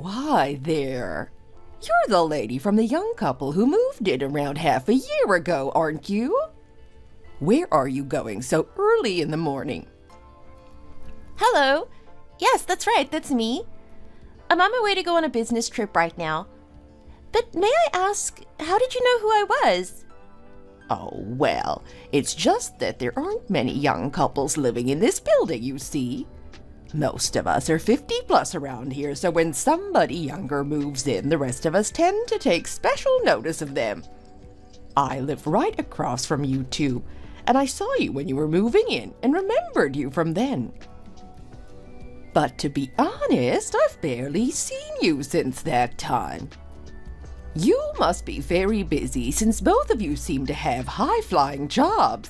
hi there. You're the lady from the young couple who moved in around half a year ago, aren't you? Where are you going so early in the morning? Hello. Yes, that's right, that's me. I'm on my way to go on a business trip right now. But may I ask, how did you know who I was? Oh, well, it's just that there aren't many young couples living in this building, you see. Most of us are 50 plus around here, so when somebody younger moves in, the rest of us tend to take special notice of them. I live right across from you two, and I saw you when you were moving in and remembered you from then. But to be honest, I've barely seen you since that time. You must be very busy since both of you seem to have high-flying jobs.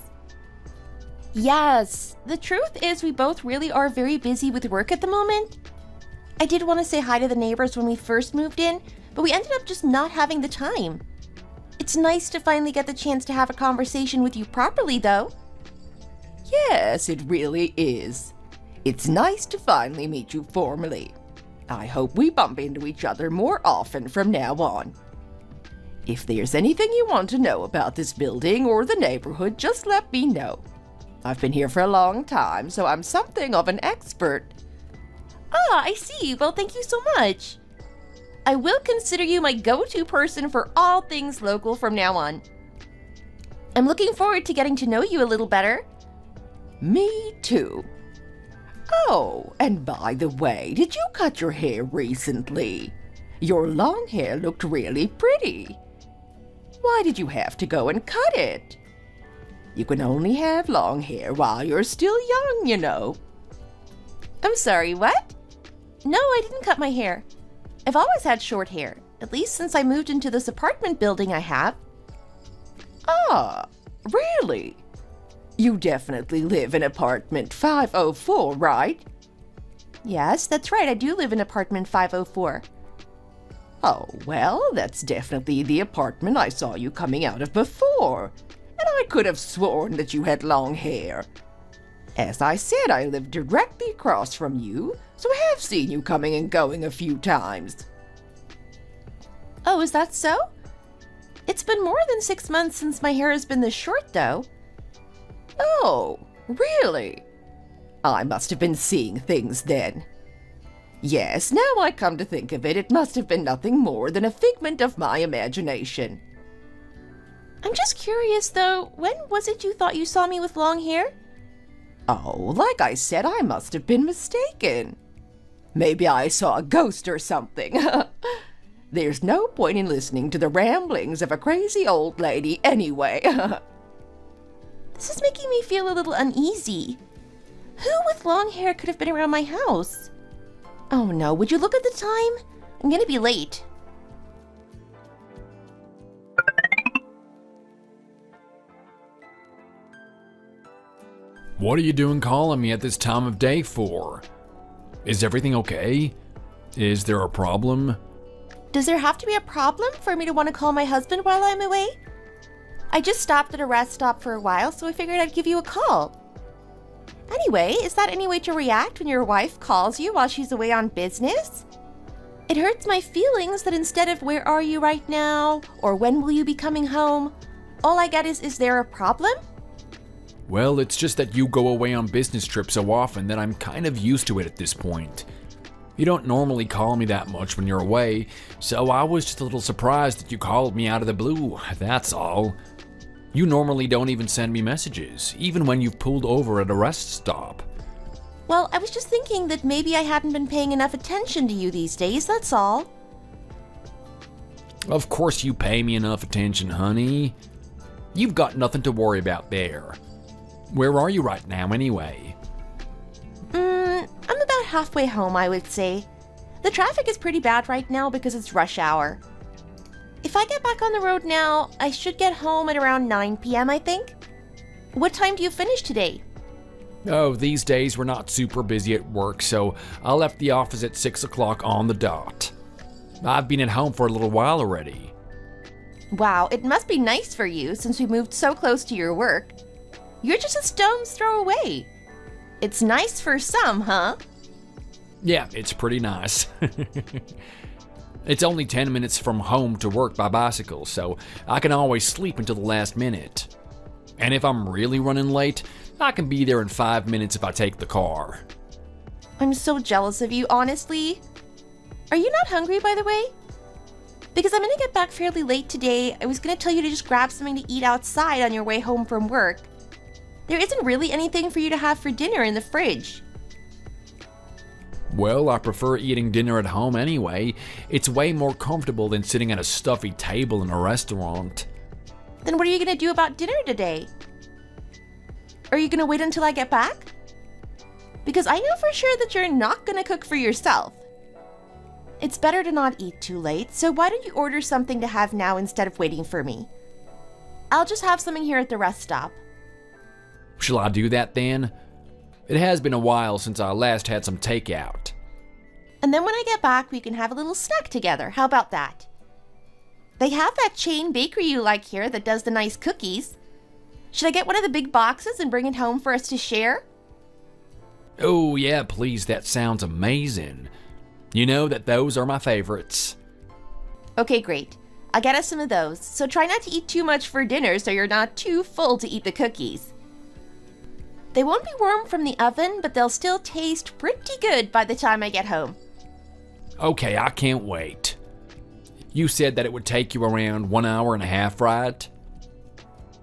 Yes, the truth is we both really are very busy with work at the moment. I did want to say hi to the neighbors when we first moved in, but we ended up just not having the time. It's nice to finally get the chance to have a conversation with you properly, though. Yes, it really is. It's nice to finally meet you formally. I hope we bump into each other more often from now on. If there's anything you want to know about this building or the neighborhood, just let me know. I've been here for a long time, so I'm something of an expert. Ah, I see. Well, thank you so much. I will consider you my go-to person for all things local from now on. I'm looking forward to getting to know you a little better. Me too. Oh, and by the way, did you cut your hair recently? Your long hair looked really pretty. Why did you have to go and cut it? You can only have long hair while you're still young, you know. I'm sorry, what? No, I didn't cut my hair. I've always had short hair, at least since I moved into this apartment building I have. Ah, really? You definitely live in apartment 504, right? Yes, that's right, I do live in apartment 504. Oh, well, that's definitely the apartment I saw you coming out of before. And I could have sworn that you had long hair. As I said, I live directly across from you, so I have seen you coming and going a few times. Oh, is that so? It's been more than 6 months since my hair has been this short, though. Oh, really? I must have been seeing things then. Yes, now I come to think of it, it must have been nothing more than a figment of my imagination. I'm just curious, though, when was it you thought you saw me with long hair? Oh, like I said, I must have been mistaken. Maybe I saw a ghost or something. There's no point in listening to the ramblings of a crazy old lady anyway. This is making me feel a little uneasy. Who with long hair could have been around my house? Oh no, would you look at the time? I'm gonna be late. What are you doing calling me at this time of day for? Is everything okay? Is there a problem? Does there have to be a problem for me to want to call my husband while I'm away? I just stopped at a rest stop for a while, so I figured I'd give you a call. Anyway, is that any way to react when your wife calls you while she's away on business? It hurts my feelings that instead of "where are you right now?" or "when will you be coming home?" all I get is there a problem? Well, it's just that you go away on business trips so often that I'm kind of used to it at this point. You don't normally call me that much when you're away, so I was just a little surprised that you called me out of the blue, that's all. You normally don't even send me messages, even when you've pulled over at a rest stop. Well, I was just thinking that maybe I hadn't been paying enough attention to you these days, that's all. Of course you pay me enough attention, honey. You've got nothing to worry about there. Where are you right now, anyway? I'm about halfway home, I would say. The traffic is pretty bad right now because it's rush hour. If I get back on the road now, I should get home at around 9 p.m., I think. What time do you finish today? Oh, these days we're not super busy at work, so I left the office at 6 o'clock on the dot. I've been at home for a little while already. Wow, it must be nice for you since we moved so close to your work. You're just a stone's throw away. It's nice for some, huh? Yeah, it's pretty nice. It's only 10 minutes from home to work by bicycle, so I can always sleep until the last minute. And if I'm really running late, I can be there in 5 minutes if I take the car. I'm so jealous of you, honestly. Are you not hungry, by the way? Because I'm gonna get back fairly late today. I was gonna tell you to just grab something to eat outside on your way home from work. There isn't really anything for you to have for dinner in the fridge. Well, I prefer eating dinner at home anyway. It's way more comfortable than sitting at a stuffy table in a restaurant. Then what are you gonna do about dinner today? Are you gonna wait until I get back? Because I know for sure that you're not gonna cook for yourself. It's better to not eat too late, so why don't you order something to have now instead of waiting for me? I'll just have something here at the rest stop. Shall I do that then? It has been a while since I last had some takeout. And then when I get back, we can have a little snack together. How about that? They have that chain bakery you like here that does the nice cookies. Should I get one of the big boxes and bring it home for us to share? Oh yeah, please, that sounds amazing. You know that those are my favorites. Okay, great. I'll get us some of those, so try not to eat too much for dinner so you're not too full to eat the cookies. They won't be warm from the oven, but they'll still taste pretty good by the time I get home. Okay, I can't wait. You said that it would take you around 1 hour and a half, right?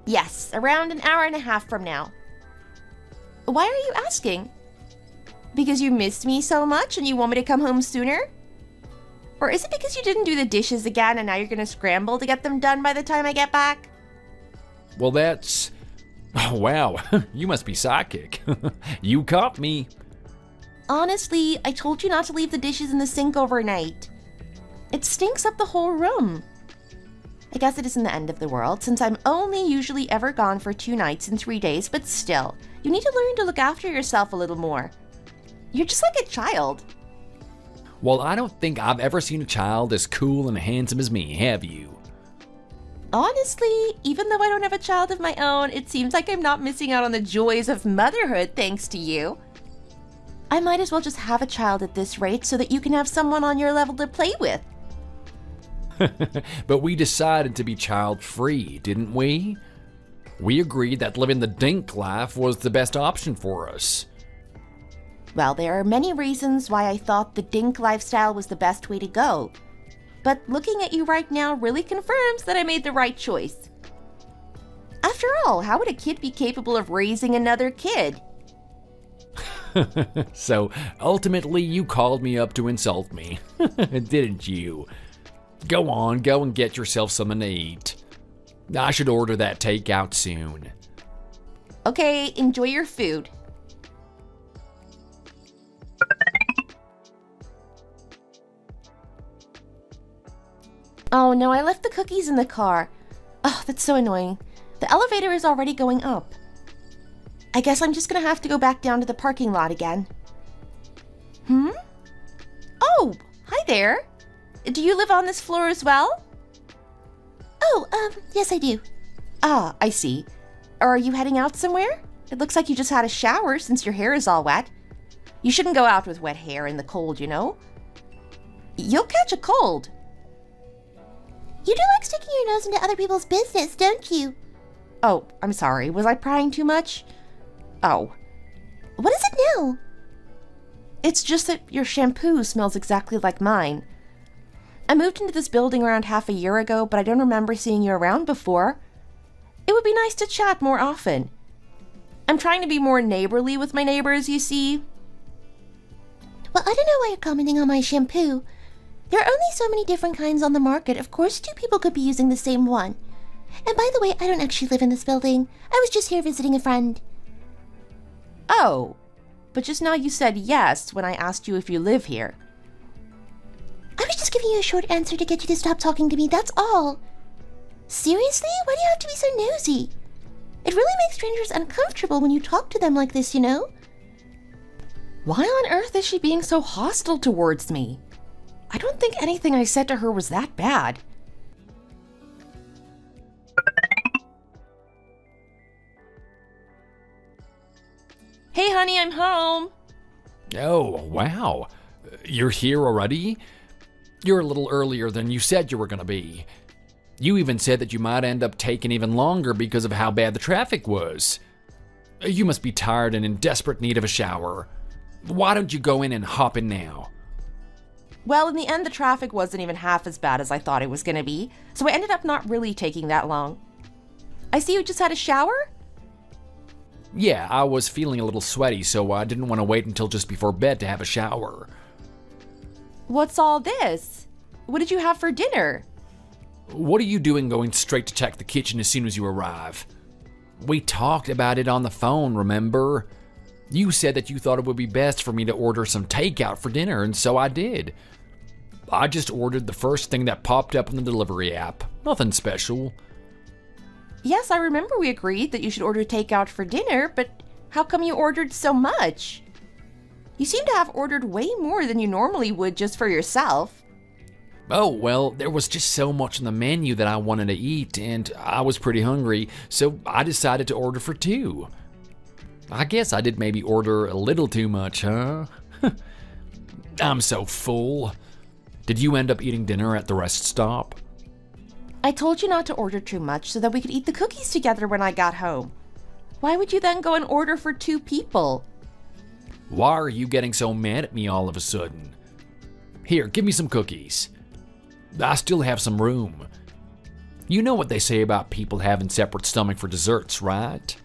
Yes, around an hour and a half from now. Why are you asking? Because you missed me so much and you want me to come home sooner? Or is it because you didn't do the dishes again and now you're gonna scramble to get them done by the time I get back? Well, that's... Oh, wow, you must be psychic. You caught me. Honestly, I told you not to leave the dishes in the sink overnight. It stinks up the whole room. I guess it isn't the end of the world, since I'm only usually ever gone for 2 nights and 3 days, but still, you need to learn to look after yourself a little more. You're just like a child. Well, I don't think I've ever seen a child as cool and handsome as me, have you? Honestly, even though I don't have a child of my own, it seems like I'm not missing out on the joys of motherhood thanks to you. I might as well just have a child at this rate so that you can have someone on your level to play with. But we decided to be child-free, didn't we? We agreed that living the dink life was the best option for us. Well, there are many reasons why I thought the dink lifestyle was the best way to go. But looking at you right now really confirms that I made the right choice. After all, how would a kid be capable of raising another kid? So, ultimately, you called me up to insult me, didn't you? Go on, go and get yourself something to eat. I should order that takeout soon. Okay, enjoy your food. Oh no, I left the cookies in the car. Oh, that's so annoying. The elevator is already going up. I guess I'm just gonna have to go back down to the parking lot again. Oh, hi there. Do you live on this floor as well? Oh, yes I do. Ah, I see. Are you heading out somewhere? It looks like you just had a shower since your hair is all wet. You shouldn't go out with wet hair in the cold, you know? You'll catch a cold. You do like sticking your nose into other people's business, don't you? Oh, I'm sorry. Was I prying too much? Oh. What is it now? It's just that your shampoo smells exactly like mine. I moved into this building around half a year ago, but I don't remember seeing you around before. It would be nice to chat more often. I'm trying to be more neighborly with my neighbors, you see. Well, I don't know why you're commenting on my shampoo. There are only so many different kinds on the market. Of course, 2 people could be using the same one. And by the way, I don't actually live in this building. I was just here visiting a friend. Oh, but just now you said yes when I asked you if you live here. I was just giving you a short answer to get you to stop talking to me, that's all. Seriously? Why do you have to be so nosy? It really makes strangers uncomfortable when you talk to them like this, you know? Why on earth is she being so hostile towards me? I don't think anything I said to her was that bad. Hey honey, I'm home. Oh, wow. You're here already? You're a little earlier than you said you were going to be. You even said that you might end up taking even longer because of how bad the traffic was. You must be tired and in desperate need of a shower. Why don't you go in and hop in now? Well, in the end, the traffic wasn't even half as bad as I thought it was going to be, so I ended up not really taking that long. I see you just had a shower? Yeah, I was feeling a little sweaty, so I didn't want to wait until just before bed to have a shower. What's all this? What did you have for dinner? What are you doing going straight to check the kitchen as soon as you arrive? We talked about it on the phone, remember? You said that you thought it would be best for me to order some takeout for dinner, and so I did. I just ordered the first thing that popped up in the delivery app. Nothing special. Yes, I remember we agreed that you should order takeout for dinner, but how come you ordered so much? You seem to have ordered way more than you normally would just for yourself. Oh, well, there was just so much on the menu that I wanted to eat, and I was pretty hungry, so I decided to order for two. I guess I did maybe order a little too much, huh? I'm so full. Did you end up eating dinner at the rest stop? I told you not to order too much so that we could eat the cookies together when I got home. Why would you then go and order for two people? Why are you getting so mad at me all of a sudden? Here, give me some cookies. I still have some room. You know what they say about people having separate stomach for desserts, right?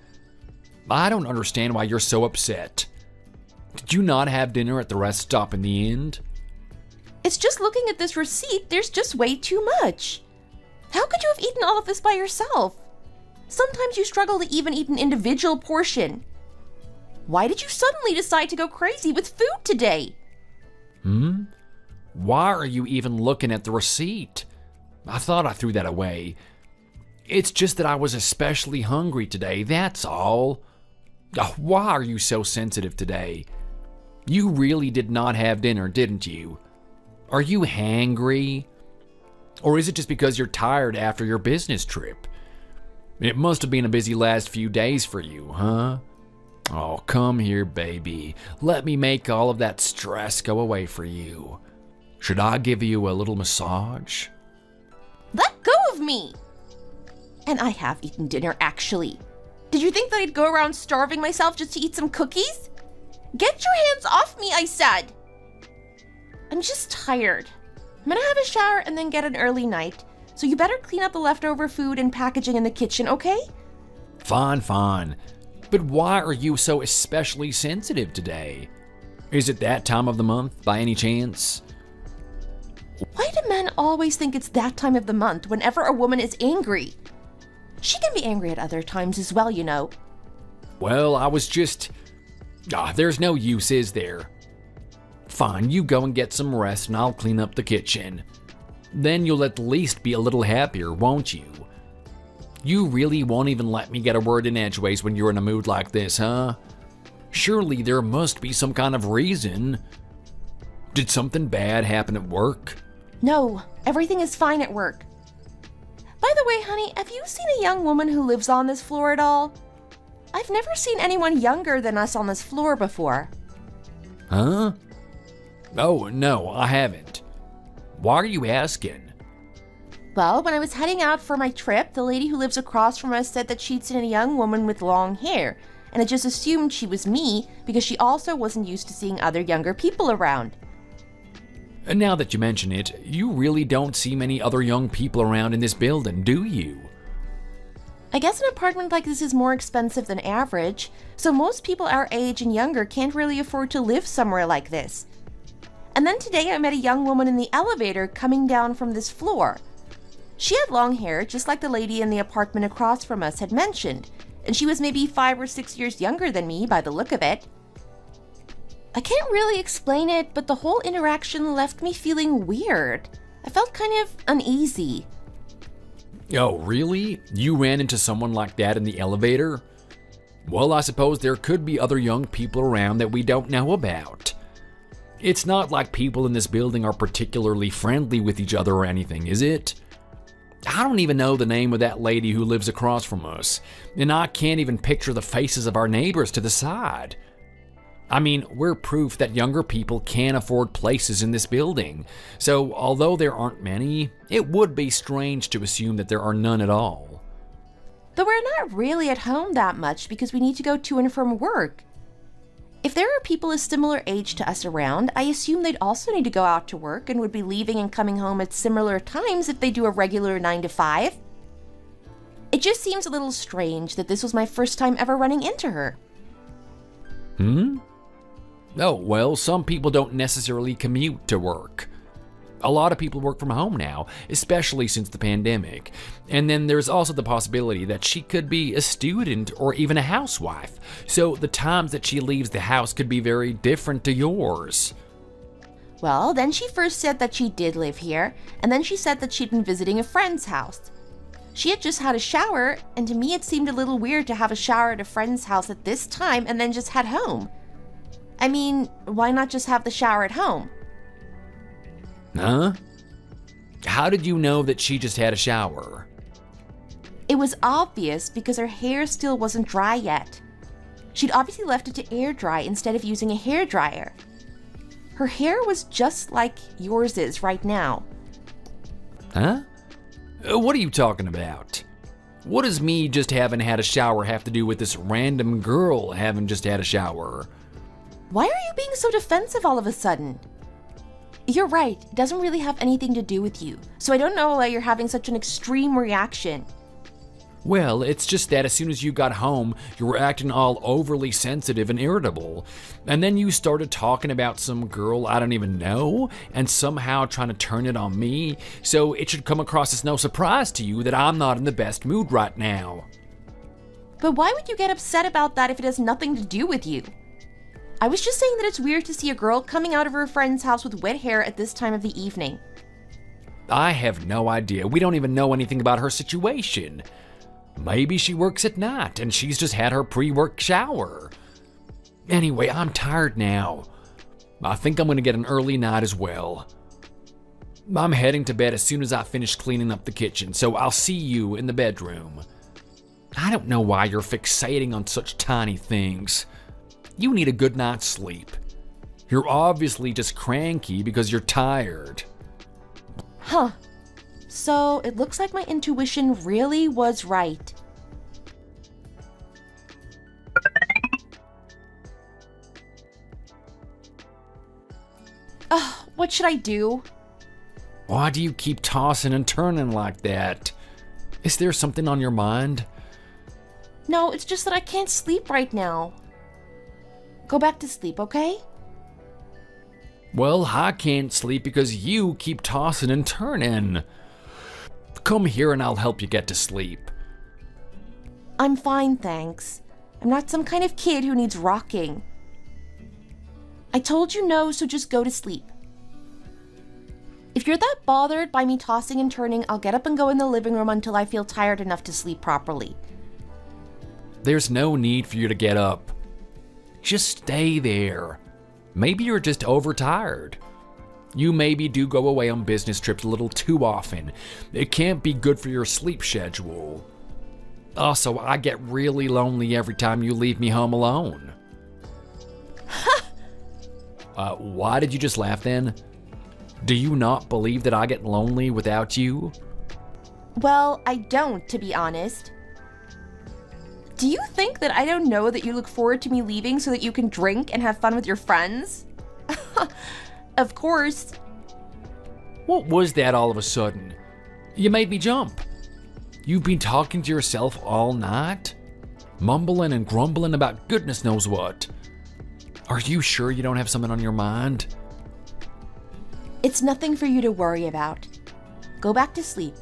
I don't understand why you're so upset. Did you not have dinner at the rest stop in the end? It's just looking at this receipt, there's just way too much. How could you have eaten all of this by yourself? Sometimes you struggle to even eat an individual portion. Why did you suddenly decide to go crazy with food today? Why are you even looking at the receipt? I thought I threw that away. It's just that I was especially hungry today, that's all. Why are you so sensitive today? You really did not have dinner, didn't you? Are you hangry? Or is it just because you're tired after your business trip? It must have been a busy last few days for you, huh? Oh, come here, baby. Let me make all of that stress go away for you. Should I give you a little massage? Let go of me! And I have eaten dinner, actually. Did you think that I'd go around starving myself just to eat some cookies? Get your hands off me, I said! I'm just tired. I'm gonna have a shower and then get an early night, so you better clean up the leftover food and packaging in the kitchen, okay? Fine. But why are you so especially sensitive today? Is it that time of the month, by any chance? Why do men always think it's that time of the month whenever a woman is angry? She can be angry at other times as well, you know. Well, I was just... there's no use, is there? Fine, you go and get some rest and I'll clean up the kitchen. Then you'll at least be a little happier, won't you? You really won't even let me get a word in edgeways when you're in a mood like this, huh? Surely there must be some kind of reason. Did something bad happen at work? No, everything is fine at work. By the way, honey, have you seen a young woman who lives on this floor at all? I've never seen anyone younger than us on this floor before. Huh? Oh, no, I haven't. Why are you asking? Well, when I was heading out for my trip, the lady who lives across from us said that she'd seen a young woman with long hair, and I just assumed she was me because she also wasn't used to seeing other younger people around. And now that you mention it, you really don't see many other young people around in this building, do you? I guess an apartment like this is more expensive than average, so most people our age and younger can't really afford to live somewhere like this. And then today I met a young woman in the elevator coming down from this floor. She had long hair, just like the lady in the apartment across from us had mentioned, and she was maybe 5 or 6 years younger than me by the look of it. I can't really explain it, but the whole interaction left me feeling weird. I felt kind of uneasy. Oh, really? You ran into someone like that in the elevator? Well, I suppose there could be other young people around that we don't know about. It's not like people in this building are particularly friendly with each other or anything, is it? I don't even know the name of that lady who lives across from us, and I can't even picture the faces of our neighbors to the side. I mean, we're proof that younger people can afford places in this building. So, although there aren't many, it would be strange to assume that there are none at all. Though we're not really at home that much because we need to go to and from work. If there are people a similar age to us around, I assume they'd also need to go out to work and would be leaving and coming home at similar times if they do a regular 9 to 5. It just seems a little strange that this was my first time ever running into her. Oh, well, some people don't necessarily commute to work. A lot of people work from home now, especially since the pandemic. And then there's also the possibility that she could be a student or even a housewife. So the times that she leaves the house could be very different to yours. Well, then she first said that she did live here, and then she said that she'd been visiting a friend's house. She had just had a shower, and to me it seemed a little weird to have a shower at a friend's house at this time and then just head home. I mean, why not just have the shower at home? Huh? How did you know that she just had a shower? It was obvious because her hair still wasn't dry yet. She'd obviously left it to air dry instead of using a hair dryer. Her hair was just like yours is right now. Huh? What are you talking about? What does me just having had a shower have to do with this random girl having just had a shower? Why are you being so defensive all of a sudden? You're right, it doesn't really have anything to do with you, so I don't know why you're having such an extreme reaction. Well, it's just that as soon as you got home, you were acting all overly sensitive and irritable. And then you started talking about some girl I don't even know, and somehow trying to turn it on me, so it should come across as no surprise to you that I'm not in the best mood right now. But why would you get upset about that if it has nothing to do with you? I was just saying that it's weird to see a girl coming out of her friend's house with wet hair at this time of the evening. I have no idea. We don't even know anything about her situation. Maybe she works at night and she's just had her pre-work shower. Anyway, I'm tired now. I think I'm gonna get an early night as well. I'm heading to bed as soon as I finish cleaning up the kitchen, so I'll see you in the bedroom. I don't know why you're fixating on such tiny things. You need a good night's sleep. You're obviously just cranky because you're tired. Huh. So it looks like my intuition really was right. What should I do? Why do you keep tossing and turning like that? Is there something on your mind? No, it's just that I can't sleep right now. Go back to sleep, okay? Well, I can't sleep because you keep tossing and turning. Come here and I'll help you get to sleep. I'm fine, thanks. I'm not some kind of kid who needs rocking. I told you no, so just go to sleep. If you're that bothered by me tossing and turning, I'll get up and go in the living room until I feel tired enough to sleep properly. There's no need for you to get up. Just stay there. Maybe you're just overtired. You maybe do go away on business trips a little too often. It can't be good for your sleep schedule. Also, I get really lonely every time you leave me home alone. Why did you just laugh then? Do you not believe that I get lonely without you? Well, I don't, to be honest. Do you think that I don't know that you look forward to me leaving so that you can drink and have fun with your friends? Of course. What was that all of a sudden? You made me jump. You've been talking to yourself all night? Mumbling and grumbling about goodness knows what. Are you sure you don't have something on your mind? It's nothing for you to worry about. Go back to sleep.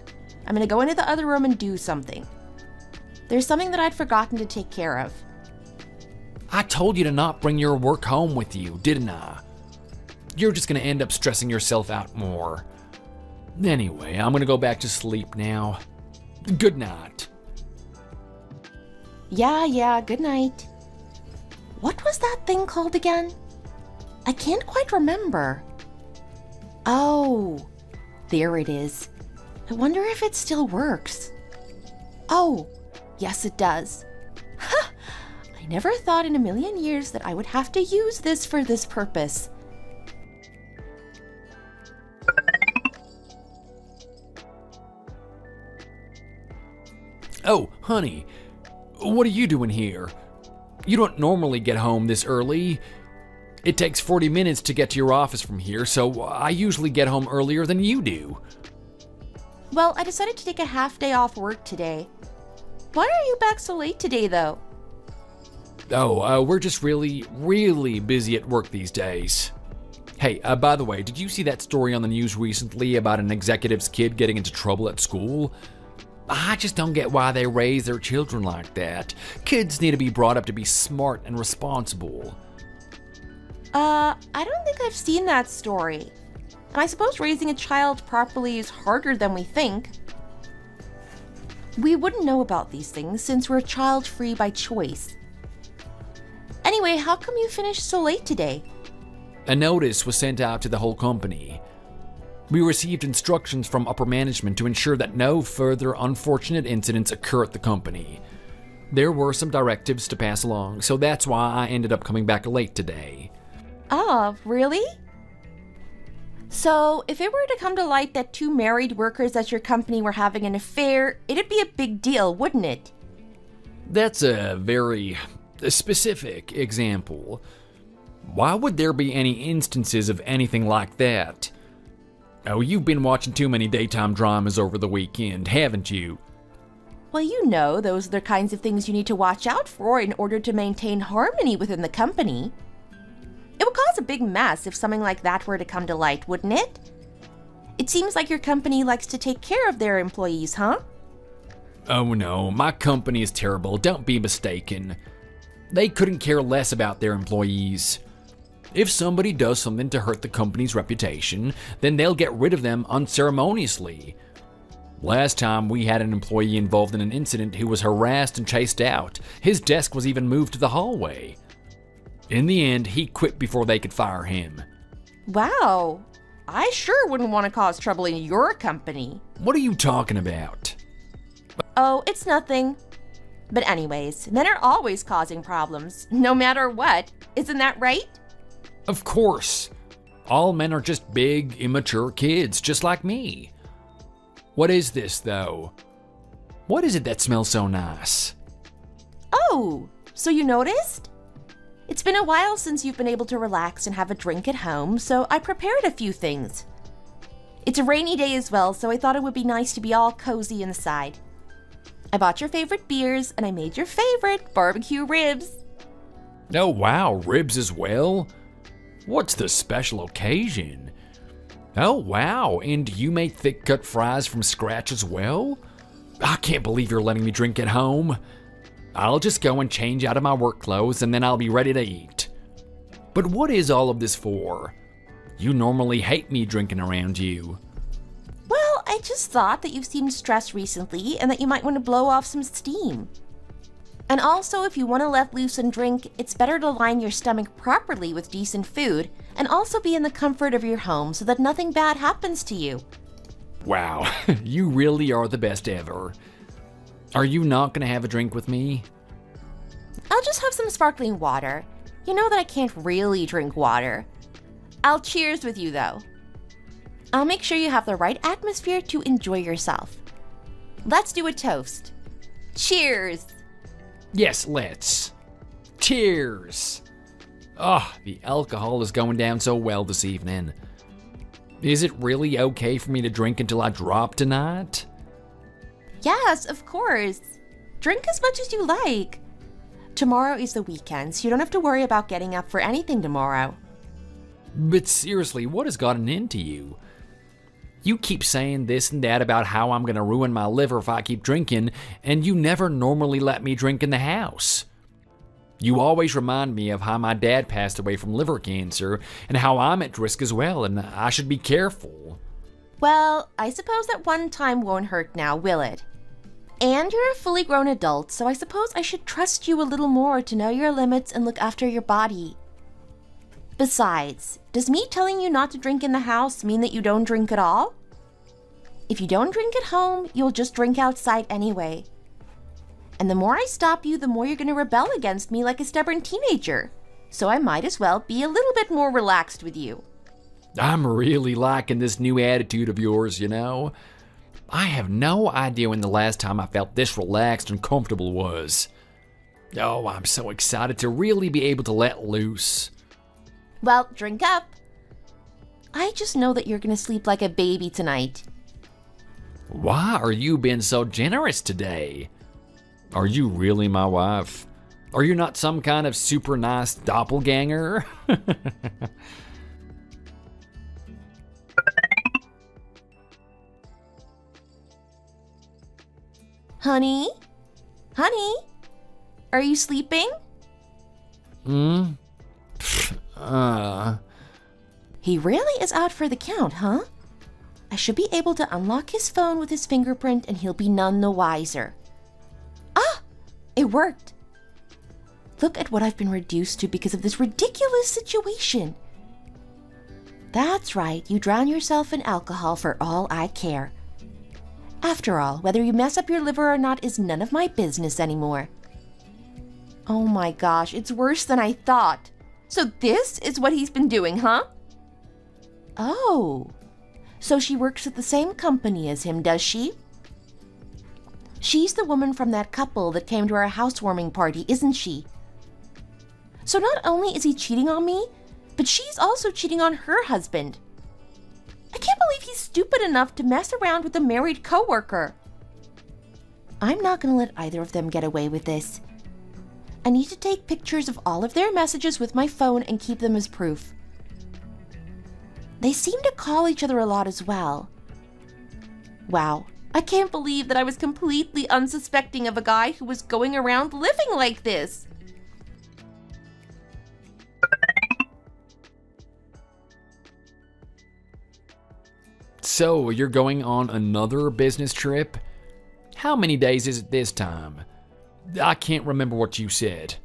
I'm gonna go into the other room and do something. There's something that I'd forgotten to take care of. I told you to not bring your work home with you, didn't I? You're just gonna end up stressing yourself out more. Anyway, I'm gonna go back to sleep now. Good night. Yeah, good night. What was that thing called again? I can't quite remember. Oh, there it is. I wonder if it still works. Oh, yes it does. Ha! I I never thought in a million years that I would have to use this for this purpose. Oh, honey, what are you doing here? You don't normally get home this early. It takes 40 minutes to get to your office from here, so I usually get home earlier than you do. Well, I decided to take a half day off work today. Why are you back so late today, though? Oh, we're just really busy at work these days. Hey, by the way, did you see that story on the news recently about an executive's kid getting into trouble at school? I just don't get why they raise their children like that. Kids need to be brought up to be smart and responsible. I don't think I've seen that story. And I suppose raising a child properly is harder than we think. We wouldn't know about these things since we're child-free by choice. Anyway, how come you finished so late today? A notice was sent out to the whole company. We received instructions from upper management to ensure that no further unfortunate incidents occur at the company. There were some directives to pass along, so that's why I ended up coming back late today. Oh, really? So, if it were to come to light that two married workers at your company were having an affair, it'd be a big deal, wouldn't it? That's a very specific example. Why would there be any instances of anything like that? Oh, you've been watching too many daytime dramas over the weekend, haven't you? Well, you know, those are the kinds of things you need to watch out for in order to maintain harmony within the company. It would cause a big mess if something like that were to come to light, wouldn't it? It seems like your company likes to take care of their employees, huh? Oh no, my company is terrible, don't be mistaken. They couldn't care less about their employees. If somebody does something to hurt the company's reputation, then they'll get rid of them unceremoniously. Last time we had an employee involved in an incident who was harassed and chased out. His desk was even moved to the hallway. In the end, he quit before they could fire him. Wow, I sure wouldn't want to cause trouble in your company. What are you talking about? Oh, it's nothing. But anyways, men are always causing problems, no matter what. Isn't that right? Of course. All men are just big, immature kids, just like me. What is this, though? What is it that smells so nice? Oh, so you noticed? It's been a while since you've been able to relax and have a drink at home, so I prepared a few things. It's a rainy day as well, so I thought it would be nice to be all cozy inside. I bought your favorite beers, and I made your favorite barbecue ribs. Oh wow, ribs as well? What's the special occasion? Oh wow, and you made thick-cut fries from scratch as well? I can't believe you're letting me drink at home. I'll just go and change out of my work clothes and then I'll be ready to eat. But what is all of this for? You normally hate me drinking around you. Well, I just thought that you've seemed stressed recently and that you might want to blow off some steam. And also, if you want to let loose and drink, it's better to line your stomach properly with decent food and also be in the comfort of your home so that nothing bad happens to you. Wow, you really are the best ever. Are you not gonna have a drink with me? I'll just have some sparkling water. You know that I can't really drink water. I'll cheers with you, though. I'll make sure you have the right atmosphere to enjoy yourself. Let's do a toast. Cheers! Yes, let's. Cheers! The alcohol is going down so well this evening. Is it really okay for me to drink until I drop tonight? Yes, of course. Drink as much as you like. Tomorrow is the weekend, so you don't have to worry about getting up for anything tomorrow. But seriously, what has gotten into you? You keep saying this and that about how I'm gonna ruin my liver if I keep drinking, and you never normally let me drink in the house. You always remind me of how my dad passed away from liver cancer, and how I'm at risk as well, and I should be careful. Well, I suppose that one time won't hurt now, will it? And you're a fully grown adult, so I suppose I should trust you a little more to know your limits and look after your body. Besides, does me telling you not to drink in the house mean that you don't drink at all? If you don't drink at home, you'll just drink outside anyway. And the more I stop you, the more you're going to rebel against me like a stubborn teenager. So I might as well be a little bit more relaxed with you. I'm really liking this new attitude of yours, you know? I have no idea when the last time I felt this relaxed and comfortable was. Oh, I'm so excited to really be able to let loose. Well, drink up. I just know that you're going to sleep like a baby tonight. Why are you being so generous today? Are you really my wife? Are you not some kind of super nice doppelganger? Honey? Honey? Are you sleeping? He really is out for the count, huh? I should be able to unlock his phone with his fingerprint and he'll be none the wiser. Ah! It worked! Look at what I've been reduced to because of this ridiculous situation. That's right, you drown yourself in alcohol for all I care. After all, whether you mess up your liver or not is none of my business anymore. Oh my gosh, it's worse than I thought. So this is what he's been doing, huh? Oh, so she works at the same company as him, does she? She's the woman from that couple that came to our housewarming party, isn't she? So not only is he cheating on me, but she's also cheating on her husband. I can't believe he's stupid enough to mess around with a married coworker. I'm not going to let either of them get away with this. I need to take pictures of all of their messages with my phone and keep them as proof. They seem to call each other a lot as well. Wow, I can't believe that I was completely unsuspecting of a guy who was going around living like this. So, you're going on another business trip? How many days is it this time? I can't remember what you said.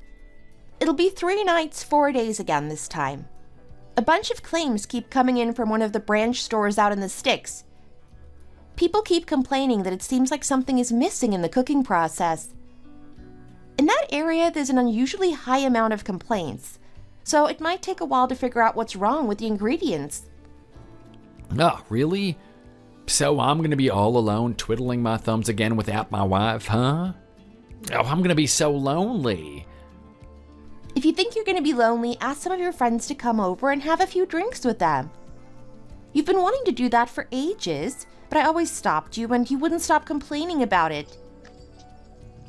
It'll be 3 nights, 4 days again this time. A bunch of claims keep coming in from one of the branch stores out in the sticks. People keep complaining that it seems like something is missing in the cooking process. In that area, there's an unusually high amount of complaints, so it might take a while to figure out what's wrong with the ingredients. Oh, really? So I'm gonna be all alone twiddling my thumbs again without my wife, huh? Oh, I'm gonna be so lonely. If you think you're going to be lonely, ask some of your friends to come over and have a few drinks with them. You've been wanting to do that for ages, but I always stopped you and you wouldn't stop complaining about it.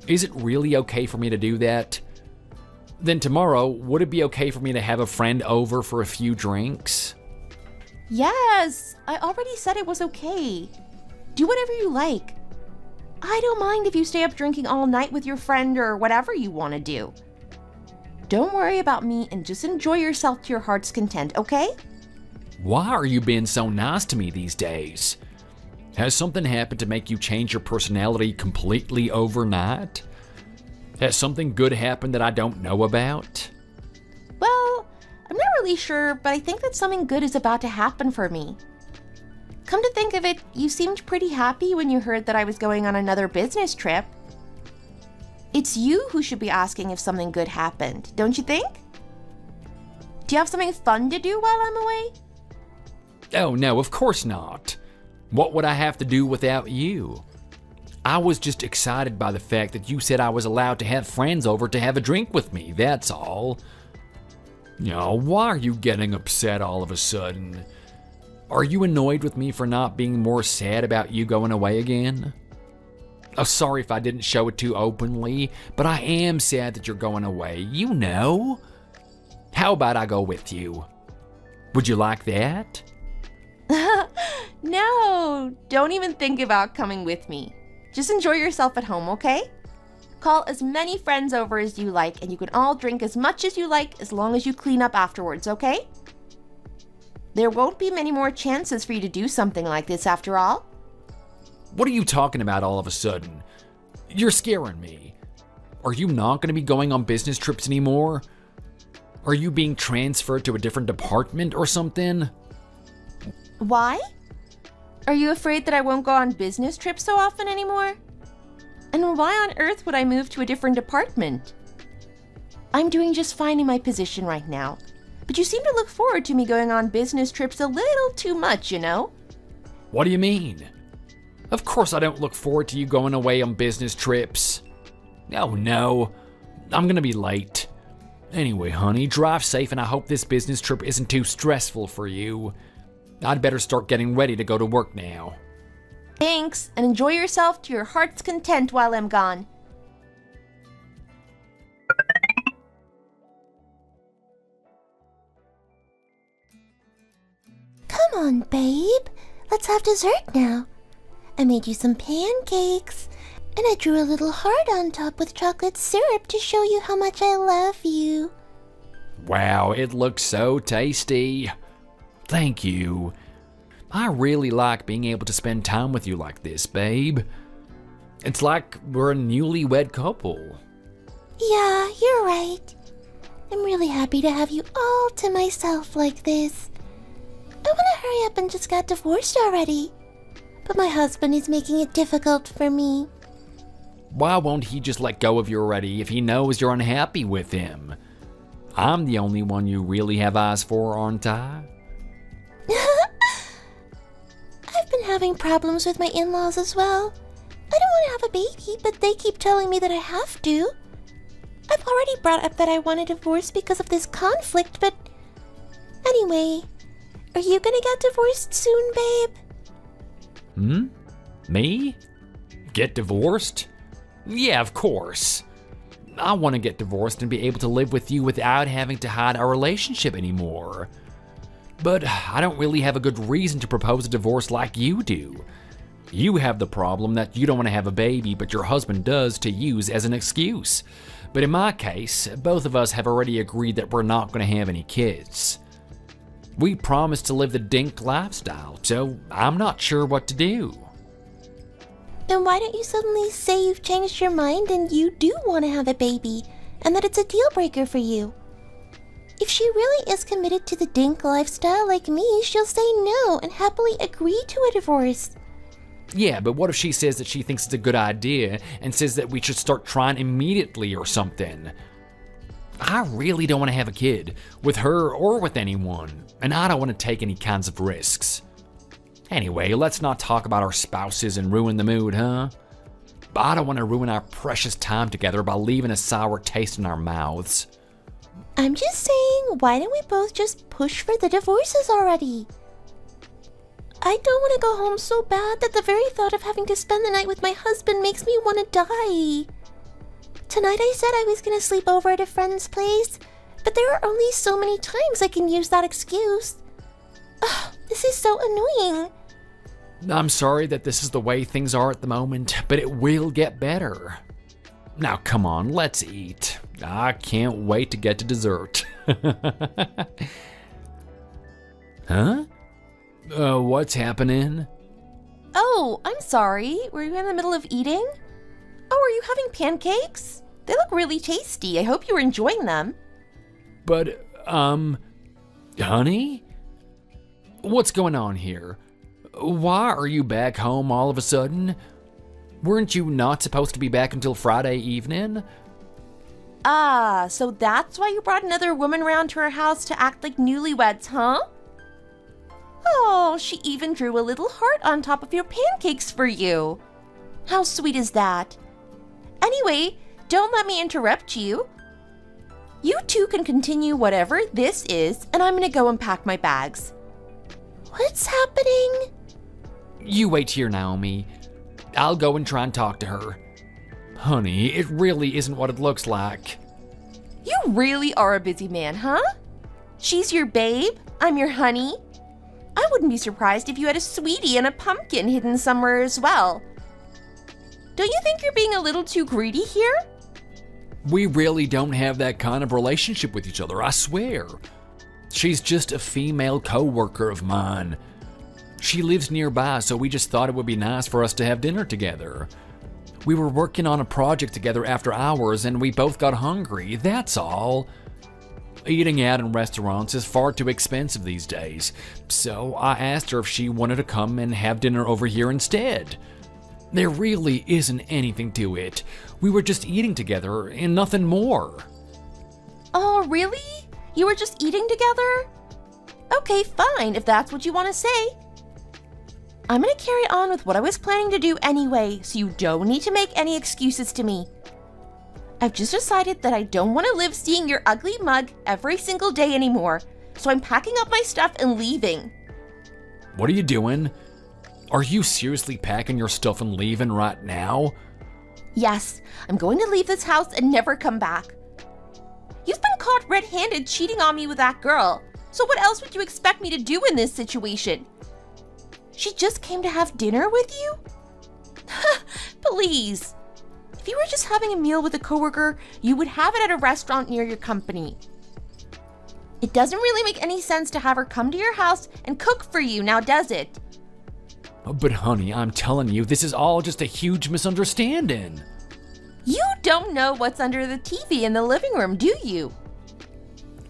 Is it really okay for me to do that? Then tomorrow, would it be okay for me to have a friend over for a few drinks? Yes, I already said it was okay. Do whatever you like. I don't mind if you stay up drinking all night with your friend or whatever you want to do. Don't worry about me and just enjoy yourself to your heart's content, okay? Why are you being so nice to me these days? Has something happened to make you change your personality completely overnight? Has something good happened that I don't know about? Well, I'm not really sure, but I think that something good is about to happen for me. Come to think of it, you seemed pretty happy when you heard that I was going on another business trip. It's you who should be asking if something good happened, don't you think? Do you have something fun to do while I'm away? Oh no, of course not. What would I have to do without you? I was just excited by the fact that you said I was allowed to have friends over to have a drink with me, that's all. Why are you getting upset all of a sudden? Are you annoyed with me for not being more sad about you going away again? Oh, sorry if I didn't show it too openly, but I am sad that you're going away, you know. How about I go with you? Would you like that? No, don't even think about coming with me. Just enjoy yourself at home, okay? Call as many friends over as you like, and you can all drink as much as you like as long as you clean up afterwards, okay? There won't be many more chances for you to do something like this after all. What are you talking about all of a sudden? You're scaring me. Are you not going to be going on business trips anymore? Are you being transferred to a different department or something? Why? Are you afraid that I won't go on business trips so often anymore? And why on earth would I move to a different apartment? I'm doing just fine in my position right now. But you seem to look forward to me going on business trips a little too much, you know? What do you mean? Of course I don't look forward to you going away on business trips. Oh no, I'm gonna be late. Anyway, honey, drive safe and I hope this business trip isn't too stressful for you. I'd better start getting ready to go to work now. Thanks, and enjoy yourself to your heart's content while I'm gone. Come on, babe. Let's have dessert now. I made you some pancakes, and I drew a little heart on top with chocolate syrup to show you how much I love you. Wow, it looks so tasty. Thank you. I really like being able to spend time with you like this, babe. It's like we're a newlywed couple. Yeah, you're right. I'm really happy to have you all to myself like this. I want to hurry up and just got divorced already. But my husband is making it difficult for me. Why won't he just let go of you already if he knows you're unhappy with him? I'm the only one you really have eyes for, aren't I? I've been having problems with my in-laws as well. I don't want to have a baby, but they keep telling me that I have to. I've already brought up that I want a divorce because of this conflict, but... Anyway, are you gonna get divorced soon, babe? Me? Get divorced? Yeah, of course. I want to get divorced and be able to live with you without having to hide our relationship anymore. But I don't really have a good reason to propose a divorce like you do. You have the problem that you don't want to have a baby, but your husband does to use as an excuse. But in my case, both of us have already agreed that we're not going to have any kids. We promised to live the dink lifestyle, so I'm not sure what to do. Then why don't you suddenly say you've changed your mind and you do want to have a baby, and that it's a deal breaker for you? If she really is committed to the dink lifestyle like me, she'll say no and happily agree to a divorce. Yeah, but what if she says that she thinks it's a good idea and says that we should start trying immediately or something? I really don't want to have a kid, with her or with anyone, and I don't want to take any kinds of risks. Anyway, let's not talk about our spouses and ruin the mood, huh? But I don't want to ruin our precious time together by leaving a sour taste in our mouths. I'm just saying, why don't we both just push for the divorces already? I don't want to go home so bad that the very thought of having to spend the night with my husband makes me want to die. Tonight I said I was going to sleep over at a friend's place, but there are only so many times I can use that excuse. Ugh, this is so annoying. I'm sorry that this is the way things are at the moment, but it will get better. Now come on, let's eat. I can't wait to get to dessert. Huh? What's happening? Oh, I'm sorry. Were you in the middle of eating? Oh, are you having pancakes? They look really tasty. I hope you were enjoying them. But, honey? What's going on here? Why are you back home all of a sudden? Weren't you not supposed to be back until Friday evening? Ah, so that's why you brought another woman around to our house to act like newlyweds, huh? Oh, she even drew a little heart on top of your pancakes for you. How sweet is that? Anyway, don't let me interrupt you. You two can continue whatever this is, and I'm gonna go and pack my bags. What's happening? You wait here, Naomi. I'll go and try and talk to her. Honey, it really isn't what it looks like. You really are a busy man, huh? She's your babe, I'm your honey. I wouldn't be surprised if you had a sweetie and a pumpkin hidden somewhere as well. Don't you think you're being a little too greedy here? We really don't have that kind of relationship with each other, I swear. She's just a female co-worker of mine. She lives nearby, so we just thought it would be nice for us to have dinner together. We were working on a project together after hours and we both got hungry, that's all. Eating out in restaurants is far too expensive these days, so I asked her if she wanted to come and have dinner over here instead. There really isn't anything to it. We were just eating together and nothing more. Oh, really? You were just eating together? Okay, fine, if that's what you want to say. I'm gonna carry on with what I was planning to do anyway, so you don't need to make any excuses to me. I've just decided that I don't want to live seeing your ugly mug every single day anymore, so I'm packing up my stuff and leaving. What are you doing? Are you seriously packing your stuff and leaving right now? Yes, I'm going to leave this house and never come back. You've been caught red-handed cheating on me with that girl, so what else would you expect me to do in this situation? She just came to have dinner with you? Please. If you were just having a meal with a coworker, you would have it at a restaurant near your company. It doesn't really make any sense to have her come to your house and cook for you, now does it? But honey, I'm telling you, this is all just a huge misunderstanding. You don't know what's under the TV in the living room, do you?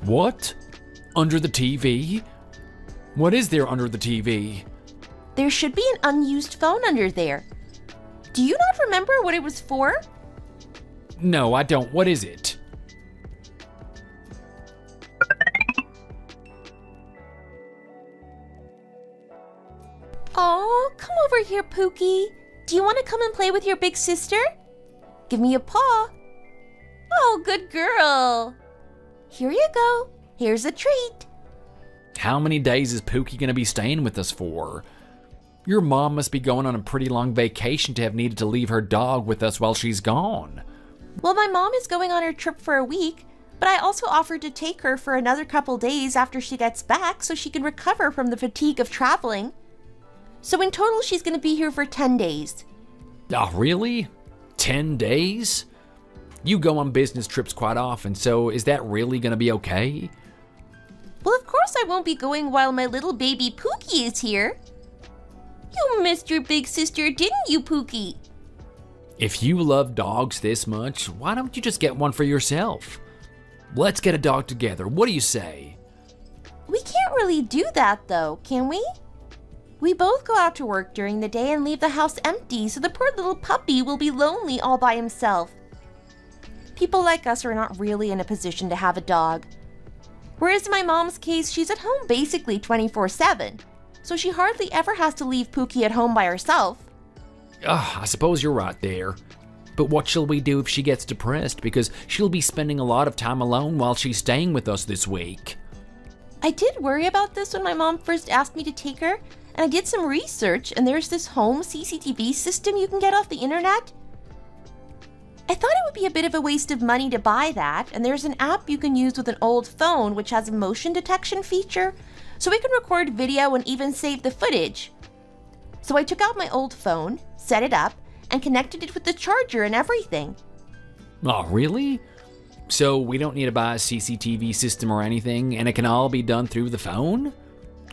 What? Under the TV? What is there under the TV? There should be an unused phone under there. Do you not remember what it was for? No, I don't. What is it? Aw, come over here, Pookie. Do you want to come and play with your big sister? Give me a paw. Oh, good girl. Here you go. Here's a treat. How many days is Pookie gonna be staying with us for? Your mom must be going on a pretty long vacation to have needed to leave her dog with us while she's gone. Well, my mom is going on her trip for a week, but I also offered to take her for another couple days after she gets back so she can recover from the fatigue of traveling. So in total, she's going to be here for 10 days. Oh, really? 10 days? You go on business trips quite often, so is that really gonna be okay? Well, of course I won't be going while my little baby Pookie is here. You missed your big sister, didn't you, Pookie? If you love dogs this much, why don't you just get one for yourself? Let's get a dog together. What do you say? We can't really do that, though, can we? We both go out to work during the day and leave the house empty, so the poor little puppy will be lonely all by himself. People like us are not really in a position to have a dog. Whereas in my mom's case, she's at home basically 24/7, so she hardly ever has to leave Pookie at home by herself. I suppose you're right there. But what shall we do if she gets depressed? Because she'll be spending a lot of time alone while she's staying with us this week. I did worry about this when my mom first asked me to take her, and I did some research, and there's this home CCTV system you can get off the internet. I thought it would be a bit of a waste of money to buy that, and there's an app you can use with an old phone which has a motion detection feature, so it can record video and even save the footage. So I took out my old phone, set it up, and connected it with the charger and everything. Oh, really? So we don't need to buy a CCTV system or anything, and it can all be done through the phone?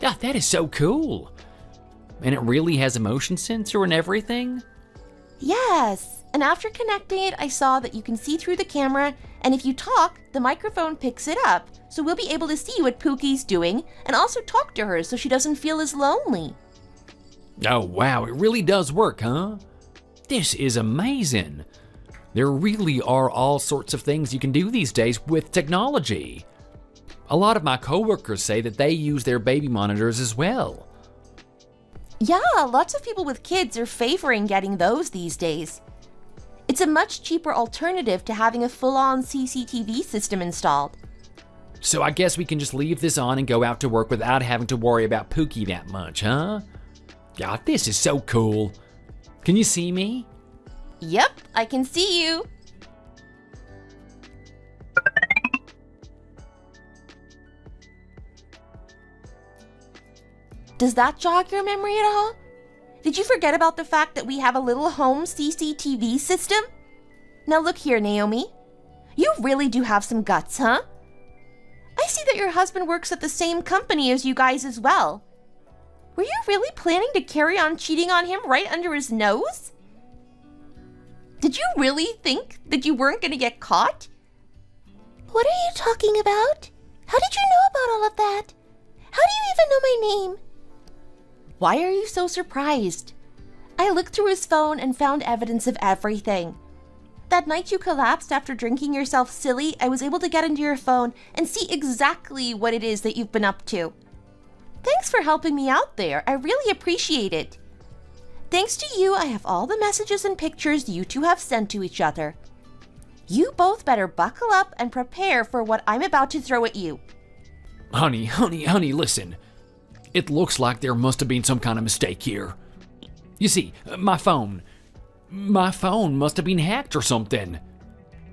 Yeah, that is so cool. And it really has a motion sensor and everything? Yes, and after connecting it, I saw that you can see through the camera, and if you talk, the microphone picks it up, so we'll be able to see what Pookie's doing, and also talk to her so she doesn't feel as lonely. Oh, wow, it really does work, huh? This is amazing. There really are all sorts of things you can do these days with technology. A lot of my coworkers say that they use their baby monitors as well. Yeah, lots of people with kids are favoring getting those these days. It's a much cheaper alternative to having a full-on CCTV system installed. So I guess we can just leave this on and go out to work without having to worry about Pookie that much, huh? God, this is so cool. Can you see me? Yep, I can see you. Does that jog your memory at all? Did you forget about the fact that we have a little home CCTV system? Now look here, Naomi. You really do have some guts, huh? I see that your husband works at the same company as you guys as well. Were you really planning to carry on cheating on him right under his nose? Did you really think that you weren't going to get caught? What are you talking about? How did you know about all of that? How do you even know my name? Why are you so surprised? I looked through his phone and found evidence of everything. That night you collapsed after drinking yourself silly, I was able to get into your phone and see exactly what it is that you've been up to. Thanks for helping me out there. I really appreciate it. Thanks to you, I have all the messages and pictures you two have sent to each other. You both better buckle up and prepare for what I'm about to throw at you. Honey, listen. It looks like there must have been some kind of mistake here. You see, my phone must have been hacked or something.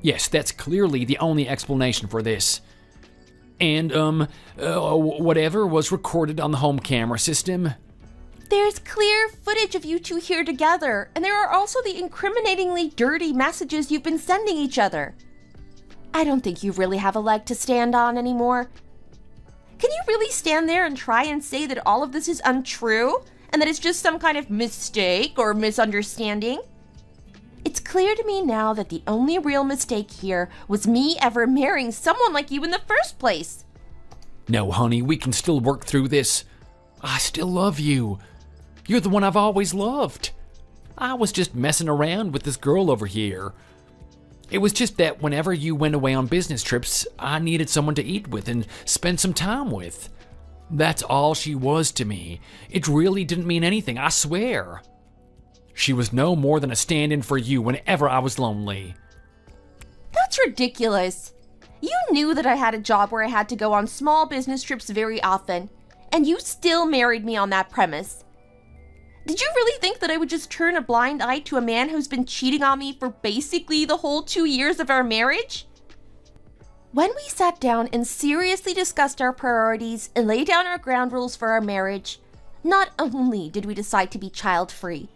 Yes, that's clearly the only explanation for this. And, whatever was recorded on the home camera system. There's clear footage of you two here together, and there are also the incriminatingly dirty messages you've been sending each other. I don't think you really have a leg to stand on anymore. Can you really stand there and try and say that all of this is untrue, and that it's just some kind of mistake or misunderstanding? It's clear to me now that the only real mistake here was me ever marrying someone like you in the first place. No, honey, we can still work through this. I still love you. You're the one I've always loved. I was just messing around with this girl over here. It was just that whenever you went away on business trips, I needed someone to eat with and spend some time with. That's all she was to me. It really didn't mean anything, I swear. She was no more than a stand-in for you whenever I was lonely. That's ridiculous. You knew that I had a job where I had to go on small business trips very often, and you still married me on that premise. Did you really think that I would just turn a blind eye to a man who's been cheating on me for basically the whole 2 years of our marriage? When we sat down and seriously discussed our priorities and laid down our ground rules for our marriage, not only did we decide to be child-free,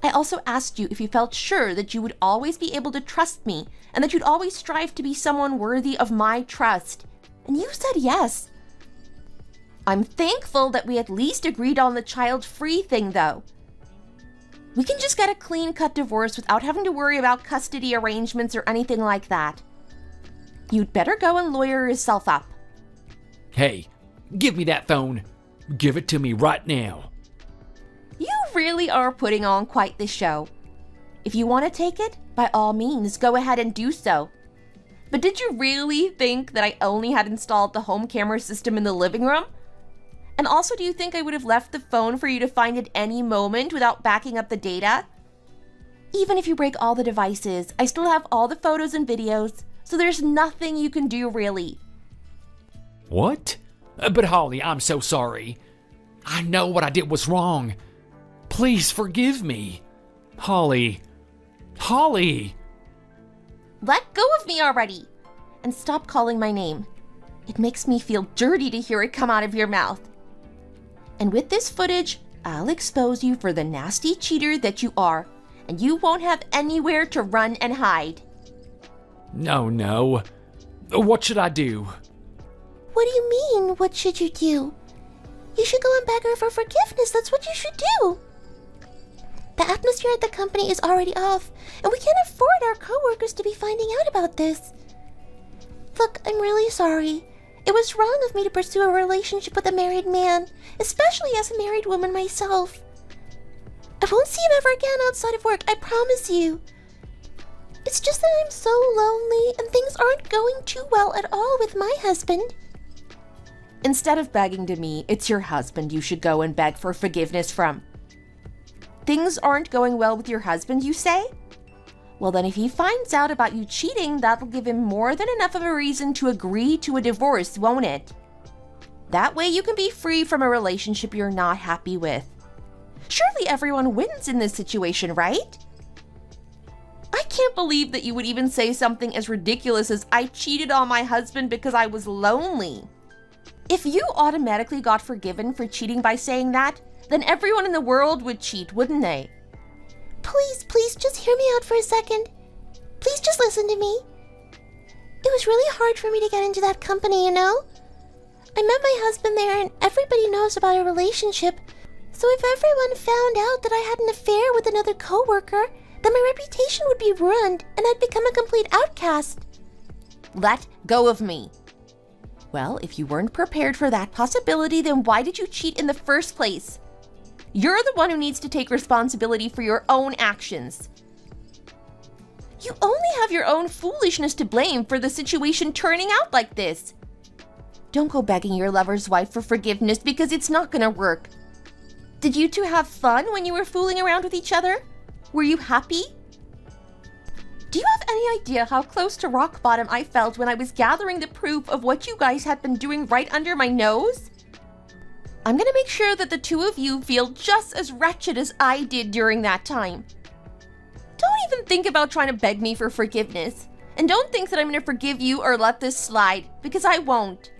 I also asked you if you felt sure that you would always be able to trust me and that you'd always strive to be someone worthy of my trust. And you said yes. I'm thankful that we at least agreed on the child-free thing, though. We can just get a clean-cut divorce without having to worry about custody arrangements or anything like that. You'd better go and lawyer yourself up. Hey, give me that phone. Give it to me right now. You really are putting on quite the show. If you want to take it, by all means, go ahead and do so. But did you really think that I only had installed the home camera system in the living room? And also, do you think I would have left the phone for you to find at any moment without backing up the data? Even if you break all the devices, I still have all the photos and videos, so there's nothing you can do really. What? But Holly, I'm so sorry. I know what I did was wrong. Please forgive me. Holly. Let go of me already! And stop calling my name. It makes me feel dirty to hear it come out of your mouth. And with this footage, I'll expose you for the nasty cheater that you are, and you won't have anywhere to run and hide. No. What should I do? What do you mean, what should you do? You should go and beg her for forgiveness, that's what you should do. The atmosphere at the company is already off, and we can't afford our coworkers to be finding out about this. Look, I'm really sorry. It was wrong of me to pursue a relationship with a married man, especially as a married woman myself. I won't see him ever again outside of work, I promise you. It's just that I'm so lonely, and things aren't going too well at all with my husband. Instead of begging to me, it's your husband you should go and beg for forgiveness from. Things aren't going well with your husband, you say? Well, then if he finds out about you cheating, that'll give him more than enough of a reason to agree to a divorce, won't it? That way you can be free from a relationship you're not happy with. Surely everyone wins in this situation, right? I can't believe that you would even say something as ridiculous as I cheated on my husband because I was lonely. If you automatically got forgiven for cheating by saying that, then everyone in the world would cheat, wouldn't they? Please, just hear me out for a second. Please just listen to me. It was really hard for me to get into that company, you know? I met my husband there and everybody knows about our relationship. So if everyone found out that I had an affair with another coworker, then my reputation would be ruined and I'd become a complete outcast. Let go of me. Well, if you weren't prepared for that possibility, then why did you cheat in the first place? You're the one who needs to take responsibility for your own actions. You only have your own foolishness to blame for the situation turning out like this. Don't go begging your lover's wife for forgiveness because it's not gonna work. Did you two have fun when you were fooling around with each other? Were you happy? Do you have any idea how close to rock bottom I felt when I was gathering the proof of what you guys had been doing right under my nose? I'm gonna make sure that the two of you feel just as wretched as I did during that time. Don't even think about trying to beg me for forgiveness. And don't think that I'm gonna forgive you or let this slide, because I won't.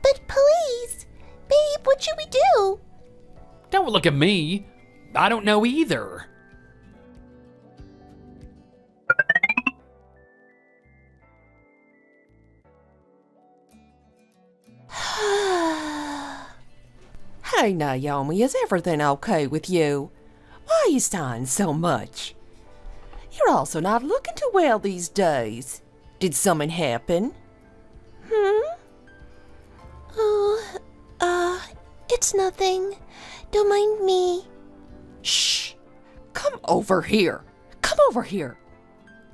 But please, babe, what should we do? Don't look at me. I don't know either. Hey, Naomi, is everything okay with you? Why are you sighing so much? You're also not looking too well these days. Did something happen? Oh, it's nothing. Don't mind me. Shh! Come over here. Come over here.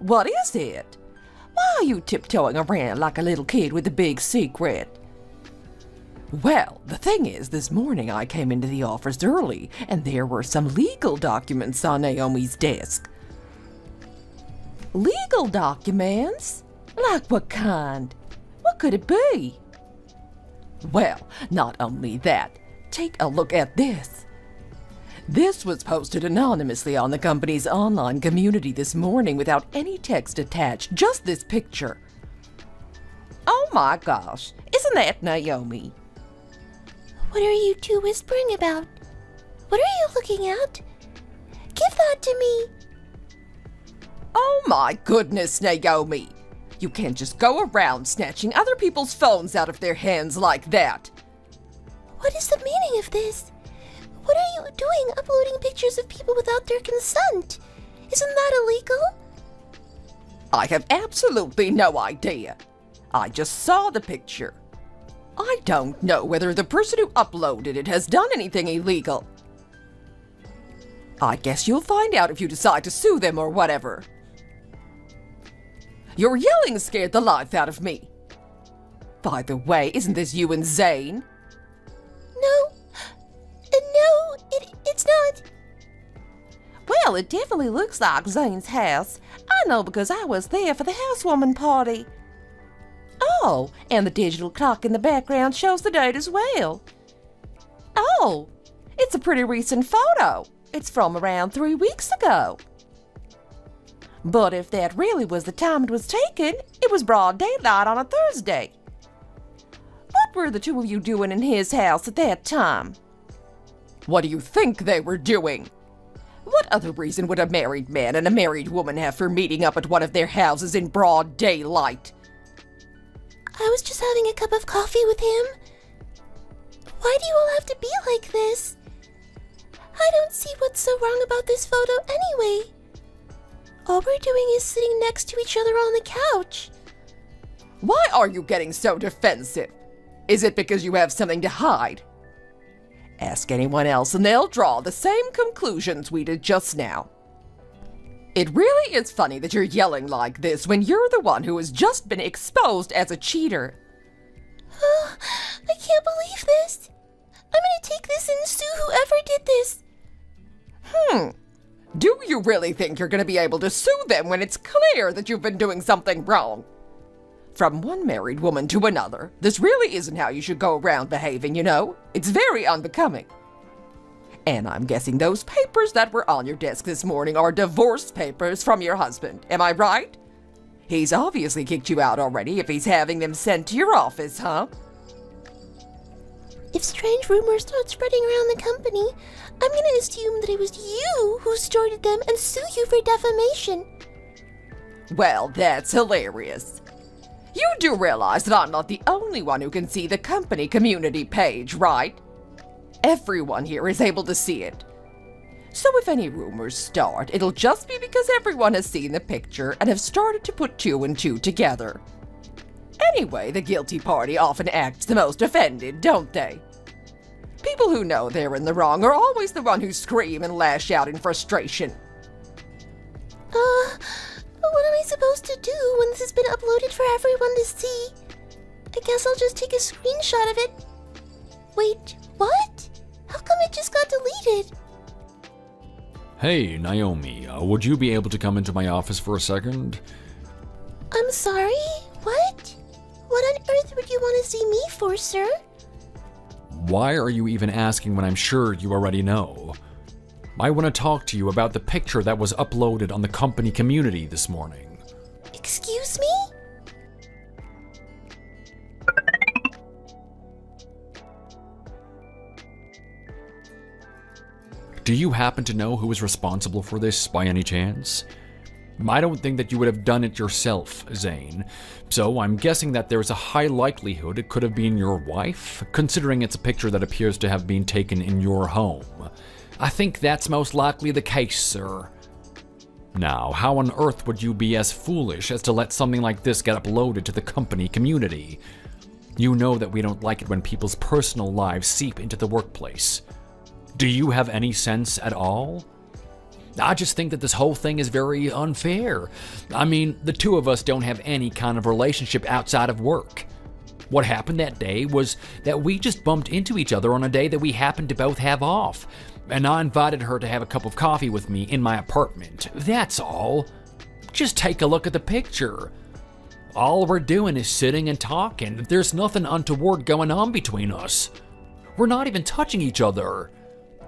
What is it? Why are you tiptoeing around like a little kid with a big secret? Well, the thing is, this morning I came into the office early, and there were some legal documents on Naomi's desk. Legal documents? Like what kind? What could it be? Well, not only that, take a look at this. This was posted anonymously on the company's online community this morning without any text attached, just this picture. Oh my gosh, isn't that Naomi? What are you two whispering about? What are you looking at? Give that to me. Oh my goodness, Naomi! You can't just go around snatching other people's phones out of their hands like that. What is the meaning of this? What are you doing uploading pictures of people without their consent? Isn't that illegal? I have absolutely no idea. I just saw the picture. I don't know whether the person who uploaded it has done anything illegal. I guess you'll find out if you decide to sue them or whatever. Your yelling scared the life out of me. By the way, isn't this you and Zane? No. No, it's not. Well, it definitely looks like Zane's house. I know because I was there for the housewarming party. Oh, and the digital clock in the background shows the date as well. Oh, it's a pretty recent photo. It's from around 3 weeks ago. But if that really was the time it was taken, it was broad daylight on a Thursday. What were the two of you doing in his house at that time? What do you think they were doing? What other reason would a married man and a married woman have for meeting up at one of their houses in broad daylight? I was just having a cup of coffee with him. Why do you all have to be like this? I don't see what's so wrong about this photo anyway. All we're doing is sitting next to each other on the couch. Why are you getting so defensive? Is it because you have something to hide? Ask anyone else and they'll draw the same conclusions we did just now. It really is funny that you're yelling like this when you're the one who has just been exposed as a cheater. Oh, I can't believe this. I'm gonna take this and sue whoever did this. Do you really think you're going to be able to sue them when it's clear that you've been doing something wrong? From one married woman to another, this really isn't how you should go around behaving, you know? It's very unbecoming. And I'm guessing those papers that were on your desk this morning are divorce papers from your husband, am I right? He's obviously kicked you out already if he's having them sent to your office, huh? If strange rumors start spreading around the company, I'm gonna assume that it was you who started them and sue you for defamation. Well, that's hilarious. You do realize that I'm not the only one who can see the company community page, right? Everyone here is able to see it. So if any rumors start, it'll just be because everyone has seen the picture and have started to put two and two together. Anyway, the guilty party often acts the most offended, don't they? People who know they're in the wrong are always the one who scream and lash out in frustration. What am I supposed to do when this has been uploaded for everyone to see? I guess I'll just take a screenshot of it. Wait, what? How come it just got deleted? Hey, Naomi, would you be able to come into my office for a second? I'm sorry? What? What on earth would you want to see me for, sir? Why are you even asking when I'm sure you already know? I want to talk to you about the picture that was uploaded on the company community this morning. Excuse me? Do you happen to know who is responsible for this by any chance? I don't think that you would have done it yourself, Zane, so I'm guessing that there's a high likelihood it could have been your wife, considering it's a picture that appears to have been taken in your home. I think that's most likely the case, sir. Now, how on earth would you be as foolish as to let something like this get uploaded to the company community? You know that we don't like it when people's personal lives seep into the workplace. Do you have any sense at all? I just think that this whole thing is very unfair. I mean, the two of us don't have any kind of relationship outside of work. What happened that day was that we just bumped into each other on a day that we happened to both have off, and I invited her to have a cup of coffee with me in my apartment. That's all. Just take a look at the picture. All we're doing is sitting and talking. There's nothing untoward going on between us. We're not even touching each other.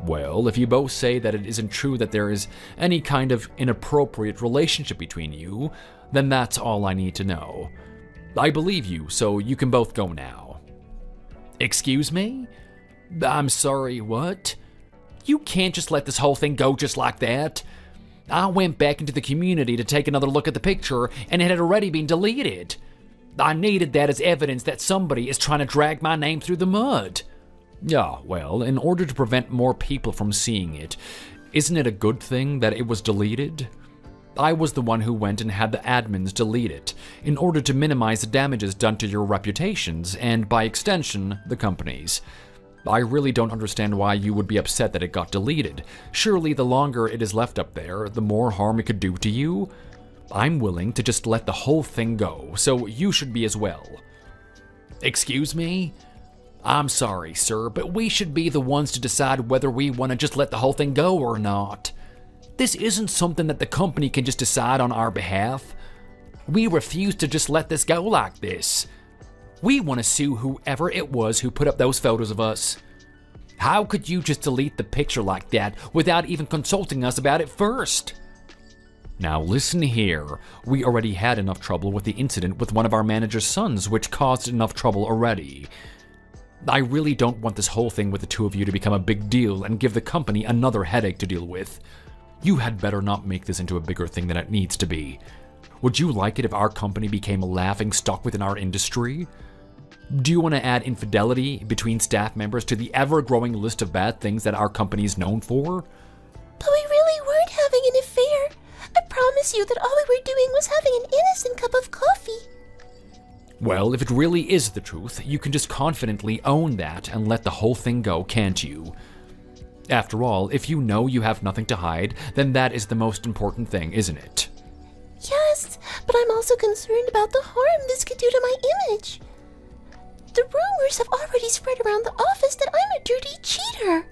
Well, if you both say that it isn't true that there is any kind of inappropriate relationship between you, then that's all I need to know. I believe you, so you can both go now. Excuse me? I'm sorry, what? You can't just let this whole thing go just like that. I went back into the community to take another look at the picture, and it had already been deleted. I needed that as evidence that somebody is trying to drag my name through the mud. Yeah, well, in order to prevent more people from seeing it, isn't it a good thing that it was deleted? I was the one who went and had the admins delete it, in order to minimize the damages done to your reputations, and by extension, the company's. I really don't understand why you would be upset that it got deleted. Surely the longer it is left up there, the more harm it could do to you. I'm willing to just let the whole thing go, so you should be as well. Excuse me? I'm sorry, sir, but we should be the ones to decide whether we want to just let the whole thing go or not. This isn't something that the company can just decide on our behalf. We refuse to just let this go like this. We want to sue whoever it was who put up those photos of us. How could you just delete the picture like that without even consulting us about it first? Now listen here, we already had enough trouble with the incident with one of our manager's sons, which caused enough trouble already. I really don't want this whole thing with the two of you to become a big deal and give the company another headache to deal with. You had better not make this into a bigger thing than it needs to be. Would you like it if our company became a laughing stock within our industry? Do you want to add infidelity between staff members to the ever-growing list of bad things that our company is known for? But we really weren't having an affair. I promise you that all we were doing was having an innocent cup of coffee. Well, if it really is the truth, you can just confidently own that and let the whole thing go, can't you? After all, if you know you have nothing to hide, then that is the most important thing, isn't it? Yes, but I'm also concerned about the harm this could do to my image. The rumors have already spread around the office that I'm a dirty cheater.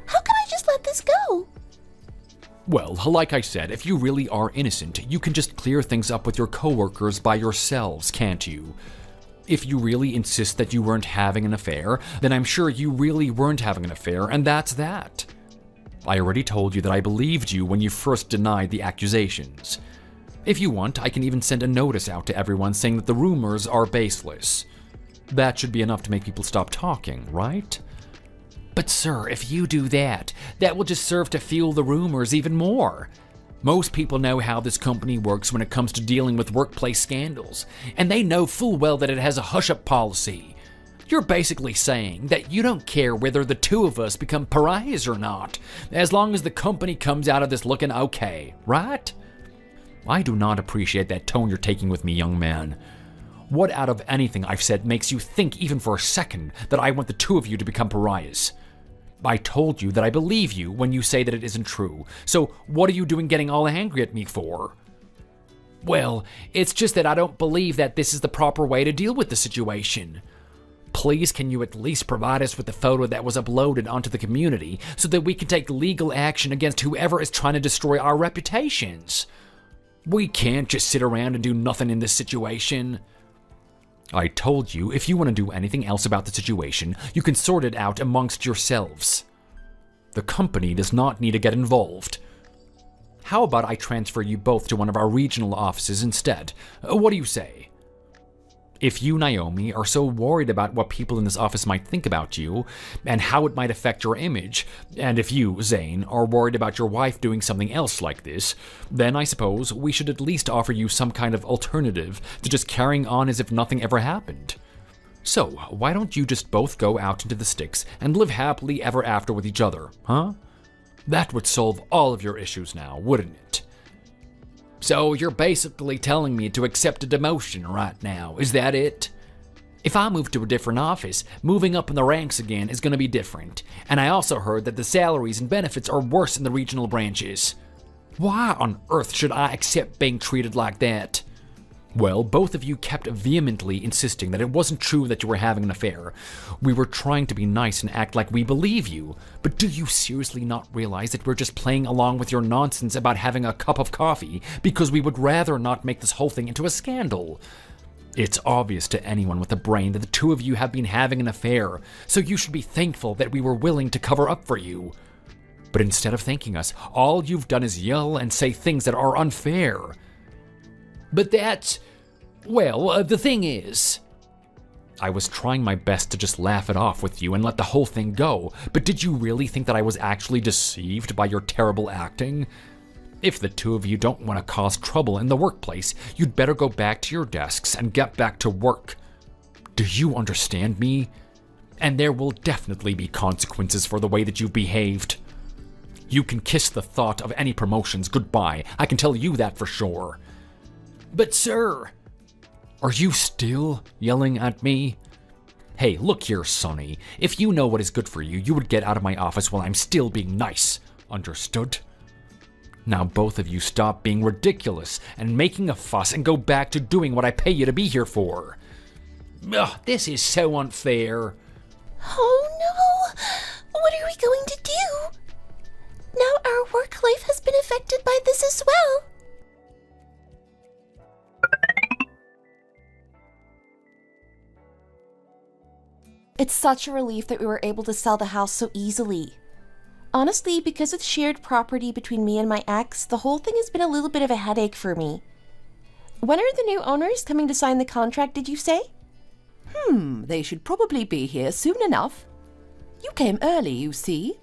How can I just let this go? Well, like I said, if you really are innocent, you can just clear things up with your coworkers by yourselves, can't you? If you really insist that you weren't having an affair, then I'm sure you really weren't having an affair, and that's that. I already told you that I believed you when you first denied the accusations. If you want, I can even send a notice out to everyone saying that the rumors are baseless. That should be enough to make people stop talking, right? But sir, if you do that, that will just serve to fuel the rumors even more. Most people know how this company works when it comes to dealing with workplace scandals, and they know full well that it has a hush-up policy. You're basically saying that you don't care whether the two of us become pariahs or not, as long as the company comes out of this looking okay, right? I do not appreciate that tone you're taking with me, young man. What out of anything I've said makes you think even for a second that I want the two of you to become pariahs? I told you that I believe you when you say that it isn't true. So what are you doing getting all angry at me for? Well, it's just that I don't believe that this is the proper way to deal with the situation. Please, can you at least provide us with the photo that was uploaded onto the community so that we can take legal action against whoever is trying to destroy our reputations? We can't just sit around and do nothing in this situation. I told you, if you want to do anything else about the situation, you can sort it out amongst yourselves. The company does not need to get involved. How about I transfer you both to one of our regional offices instead? What do you say? If you, Naomi, are so worried about what people in this office might think about you, and how it might affect your image, and if you, Zane, are worried about your wife doing something else like this, then I suppose we should at least offer you some kind of alternative to just carrying on as if nothing ever happened. So, why don't you just both go out into the sticks and live happily ever after with each other, huh? That would solve all of your issues now, wouldn't it? So you're basically telling me to accept a demotion right now, is that it? If I move to a different office, moving up in the ranks again is going to be different. And I also heard that the salaries and benefits are worse in the regional branches. Why on earth should I accept being treated like that? Well, both of you kept vehemently insisting that it wasn't true that you were having an affair. We were trying to be nice and act like we believe you. But do you seriously not realize that we're just playing along with your nonsense about having a cup of coffee because we would rather not make this whole thing into a scandal? It's obvious to anyone with a brain that the two of you have been having an affair, so you should be thankful that we were willing to cover up for you. But instead of thanking us, all you've done is yell and say things that are unfair. But that's... well, the thing is... I was trying my best to just laugh it off with you and let the whole thing go, but did you really think that I was actually deceived by your terrible acting? If the two of you don't want to cause trouble in the workplace, you'd better go back to your desks and get back to work. Do you understand me? And there will definitely be consequences for the way that you've behaved. You can kiss the thought of any promotions goodbye, I can tell you that for sure. But sir, are you still yelling at me? Hey, look here, Sonny. If you know what is good for you, you would get out of my office while I'm still being nice. Understood? Now both of you stop being ridiculous and making a fuss and go back to doing what I pay you to be here for. Ugh, this is so unfair. Oh no! What are we going to do? Now our work life has been affected by this as well. It's such a relief that we were able to sell the house so easily. Honestly, because it's shared property between me and my ex, the whole thing has been a little bit of a headache for me. When are the new owners coming to sign the contract, did you say? They should probably be here soon enough. You came early, you see.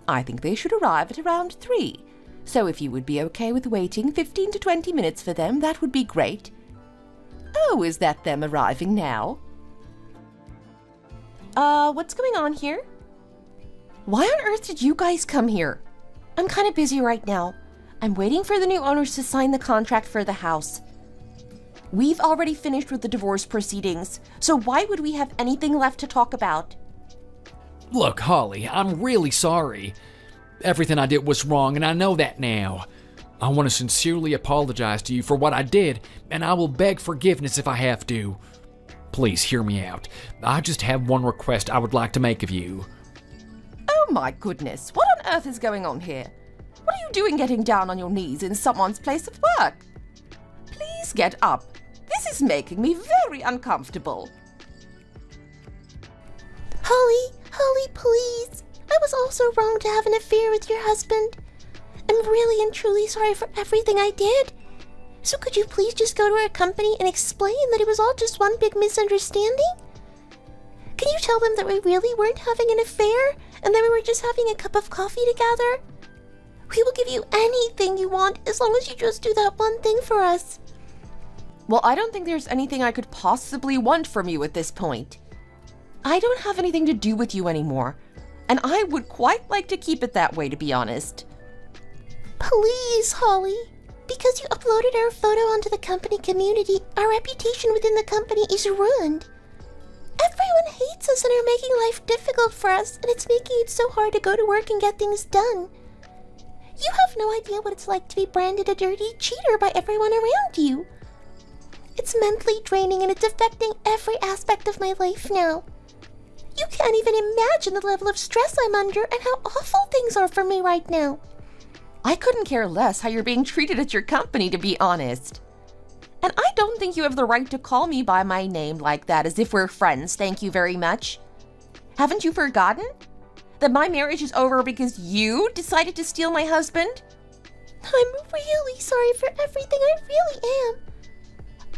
I think they should arrive at around 3. So if you would be okay with waiting 15 to 20 minutes for them, that would be great. Oh, is that them arriving now? What's going on here? Why on earth did you guys come here? I'm kind of busy right now. I'm waiting for the new owners to sign the contract for the house. We've already finished with the divorce proceedings, so why would we have anything left to talk about? Look, Holly, I'm really sorry. Everything I did was wrong, and I know that now. I want to sincerely apologize to you for what I did, and I will beg forgiveness if I have to. Please hear me out. I just have one request I would like to make of you. Oh my goodness, what on earth is going on here? What are you doing getting down on your knees in someone's place of work? Please get up. This is making me very uncomfortable. Holly, please. I was also wrong to have an affair with your husband. I'm really and truly sorry for everything I did. So could you please just go to our company and explain that it was all just one big misunderstanding? Can you tell them that we really weren't having an affair and that we were just having a cup of coffee together? We will give you anything you want as long as you just do that one thing for us. Well, I don't think there's anything I could possibly want from you at this point. I don't have anything to do with you anymore, and I would quite like to keep it that way, to be honest. Please, Holly. Because you uploaded our photo onto the company community, our reputation within the company is ruined. Everyone hates us and are making life difficult for us, and it's making it so hard to go to work and get things done. You have no idea what it's like to be branded a dirty cheater by everyone around you. It's mentally draining and it's affecting every aspect of my life now. You can't even imagine the level of stress I'm under and how awful things are for me right now. I couldn't care less how you're being treated at your company, to be honest. And I don't think you have the right to call me by my name like that, as if we're friends, thank you very much. Haven't you forgotten that my marriage is over because you decided to steal my husband? I'm really sorry for everything, I really am.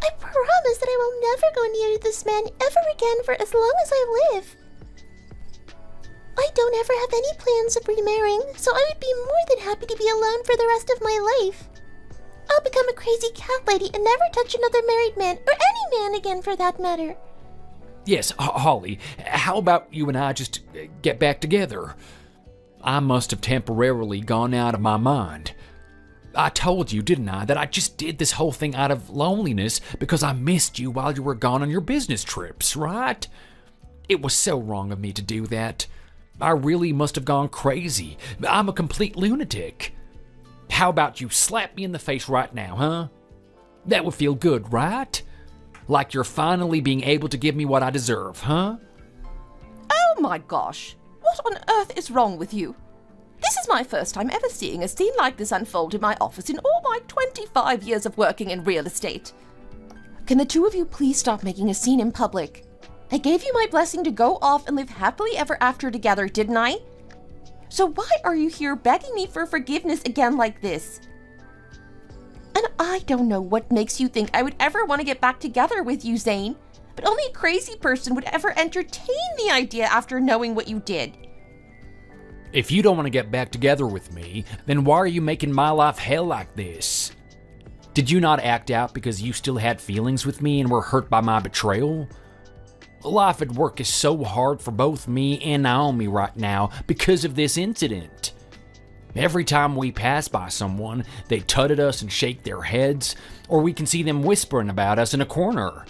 I promise that I will never go near this man ever again for as long as I live. I don't ever have any plans of remarrying, so I would be more than happy to be alone for the rest of my life. I'll become a crazy cat lady and never touch another married man, or any man again for that matter. Yes, Holly, how about you and I just get back together? I must have temporarily gone out of my mind. I told you, didn't I, that I just did this whole thing out of loneliness because I missed you while you were gone on your business trips, right? It was so wrong of me to do that. I really must have gone crazy. I'm a complete lunatic. How about you slap me in the face right now, huh? That would feel good, right? Like you're finally being able to give me what I deserve, huh? Oh my gosh, what on earth is wrong with you? This is my first time ever seeing a scene like this unfold in my office in all my 25 years of working in real estate. Can the two of you please stop making a scene in public? I gave you my blessing to go off and live happily ever after together, didn't I? So why are you here begging me for forgiveness again like this? And I don't know what makes you think I would ever want to get back together with you, Zane, but only a crazy person would ever entertain the idea after knowing what you did. If you don't want to get back together with me, then why are you making my life hell like this? Did you not act out because you still had feelings with me and were hurt by my betrayal? Life at work is so hard for both me and Naomi right now because of this incident. Every time we pass by someone, they tut at us and shake their heads, or we can see them whispering about us in a corner.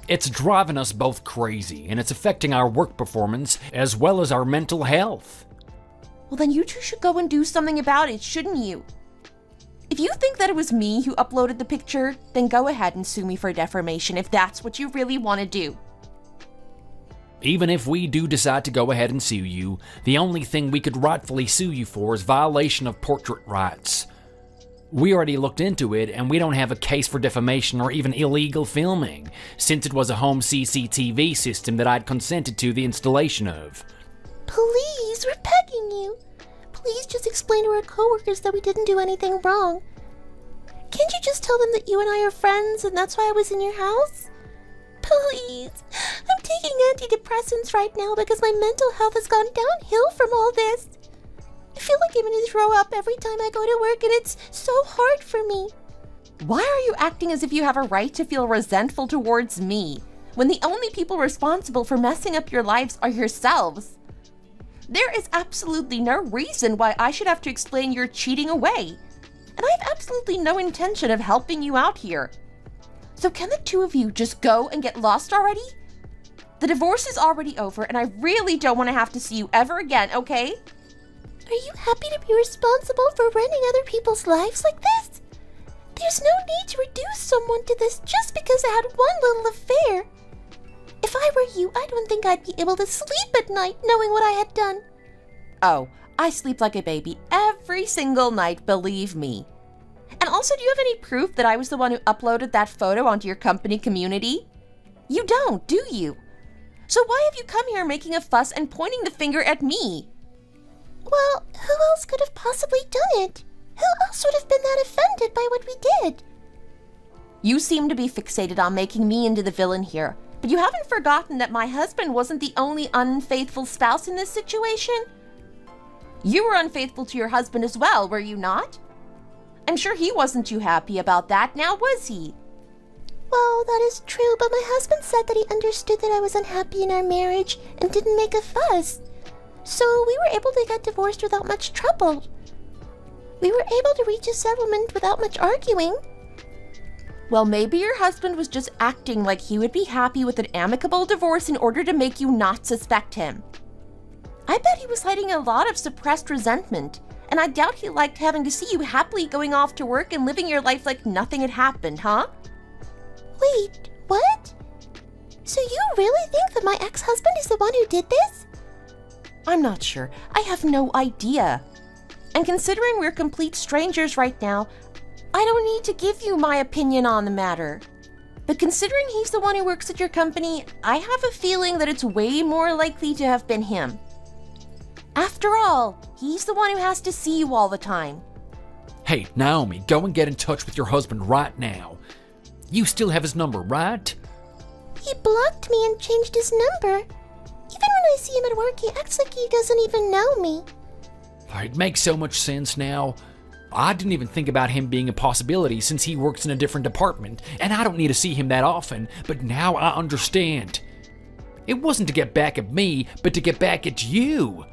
It's driving us both crazy, and it's affecting our work performance as well as our mental health. Well, then you two should go and do something about it, shouldn't you? If you think that it was me who uploaded the picture, then go ahead and sue me for defamation if that's what you really want to do. Even if we do decide to go ahead and sue you, the only thing we could rightfully sue you for is violation of portrait rights. We already looked into it, and we don't have a case for defamation or even illegal filming, since it was a home CCTV system that I'd consented to the installation of. Please, we're begging you. Please just explain to our coworkers that we didn't do anything wrong. Can't you just tell them that you and I are friends and that's why I was in your house? Please. I'm taking antidepressants right now because my mental health has gone downhill from all this. I feel like I'm going to throw up every time I go to work and it's so hard for me. Why are you acting as if you have a right to feel resentful towards me, when the only people responsible for messing up your lives are yourselves? There is absolutely no reason why I should have to explain your cheating away, and I have absolutely no intention of helping you out here. So can the two of you just go and get lost already? The divorce is already over, and I really don't want to have to see you ever again, okay? Are you happy to be responsible for ruining other people's lives like this? There's no need to reduce someone to this just because I had one little affair. If I were you, I don't think I'd be able to sleep at night knowing what I had done. Oh, I sleep like a baby every single night, believe me. And also, do you have any proof that I was the one who uploaded that photo onto your company community? You don't, do you? So why have you come here making a fuss and pointing the finger at me? Well, who else could have possibly done it? Who else would have been that offended by what we did? You seem to be fixated on making me into the villain here, but you haven't forgotten that my husband wasn't the only unfaithful spouse in this situation? You were unfaithful to your husband as well, were you not? I'm sure he wasn't too happy about that, now was he? Well, that is true, but my husband said that he understood that I was unhappy in our marriage and didn't make a fuss. So we were able to get divorced without much trouble. We were able to reach a settlement without much arguing. Well, maybe your husband was just acting like he would be happy with an amicable divorce in order to make you not suspect him. I bet he was hiding a lot of suppressed resentment, and I doubt he liked having to see you happily going off to work and living your life like nothing had happened, huh? Wait, what? So you really think that my ex-husband is the one who did this? I'm not sure. I have no idea. And considering we're complete strangers right now, I don't need to give you my opinion on the matter. But considering he's the one who works at your company, I have a feeling that it's way more likely to have been him. After all, he's the one who has to see you all the time. Hey, Naomi, go and get in touch with your husband right now. You still have his number, right? He blocked me and changed his number. Even when I see him at work, he acts like he doesn't even know me. It makes so much sense now. I didn't even think about him being a possibility since he works in a different department, and I don't need to see him that often, but now I understand. It wasn't to get back at me, but to get back at you.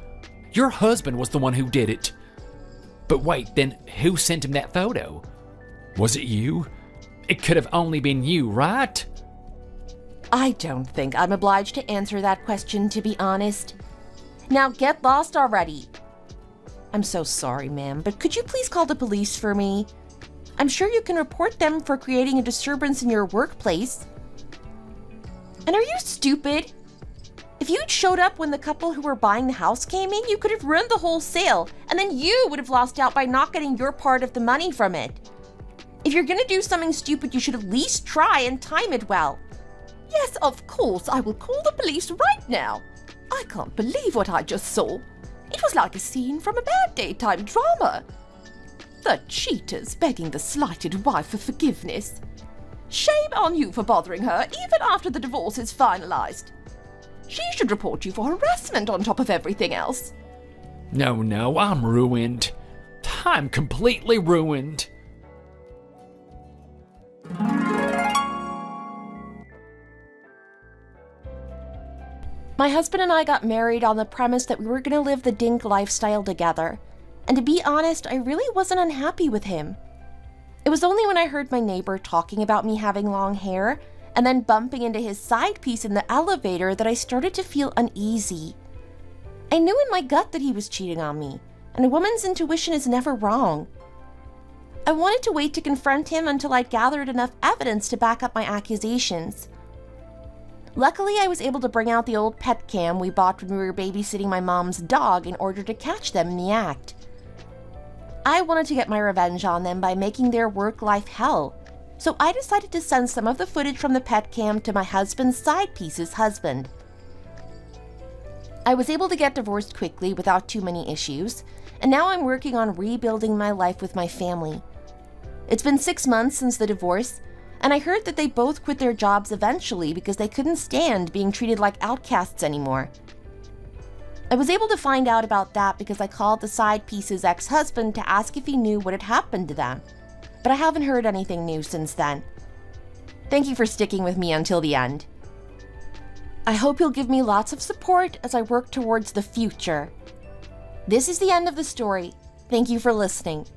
Your husband was the one who did it. But wait, then who sent him that photo? Was it you? It could have only been you, right? I don't think I'm obliged to answer that question, to be honest. Now get lost already. I'm so sorry, ma'am, but could you please call the police for me? I'm sure you can report them for creating a disturbance in your workplace. And are you stupid? If you'd showed up when the couple who were buying the house came in, you could have ruined the whole sale, and then you would have lost out by not getting your part of the money from it. If you're gonna do something stupid, you should at least try and time it well. Yes, of course, I will call the police right now. I can't believe what I just saw. It was like a scene from a bad daytime drama. The cheaters begging the slighted wife for forgiveness. Shame on you for bothering her even after the divorce is finalized. She should report you for harassment on top of everything else. No, I'm ruined. I'm completely ruined. My husband and I got married on the premise that we were going to live the dink lifestyle together. And to be honest, I really wasn't unhappy with him. It was only when I heard my neighbor talking about me having long hair and then bumping into his side piece in the elevator that I started to feel uneasy. I knew in my gut that he was cheating on me, and a woman's intuition is never wrong. I wanted to wait to confront him until I'd gathered enough evidence to back up my accusations. Luckily, I was able to bring out the old pet cam we bought when we were babysitting my mom's dog in order to catch them in the act. I wanted to get my revenge on them by making their work-life hell, so I decided to send some of the footage from the pet cam to my husband's side piece's husband. I was able to get divorced quickly without too many issues, and now I'm working on rebuilding my life with my family. It's been 6 months since the divorce, and I heard that they both quit their jobs eventually because they couldn't stand being treated like outcasts anymore. I was able to find out about that because I called the side piece's ex-husband to ask if he knew what had happened to them, but I haven't heard anything new since then. Thank you for sticking with me until the end. I hope you'll give me lots of support as I work towards the future. This is the end of the story. Thank you for listening.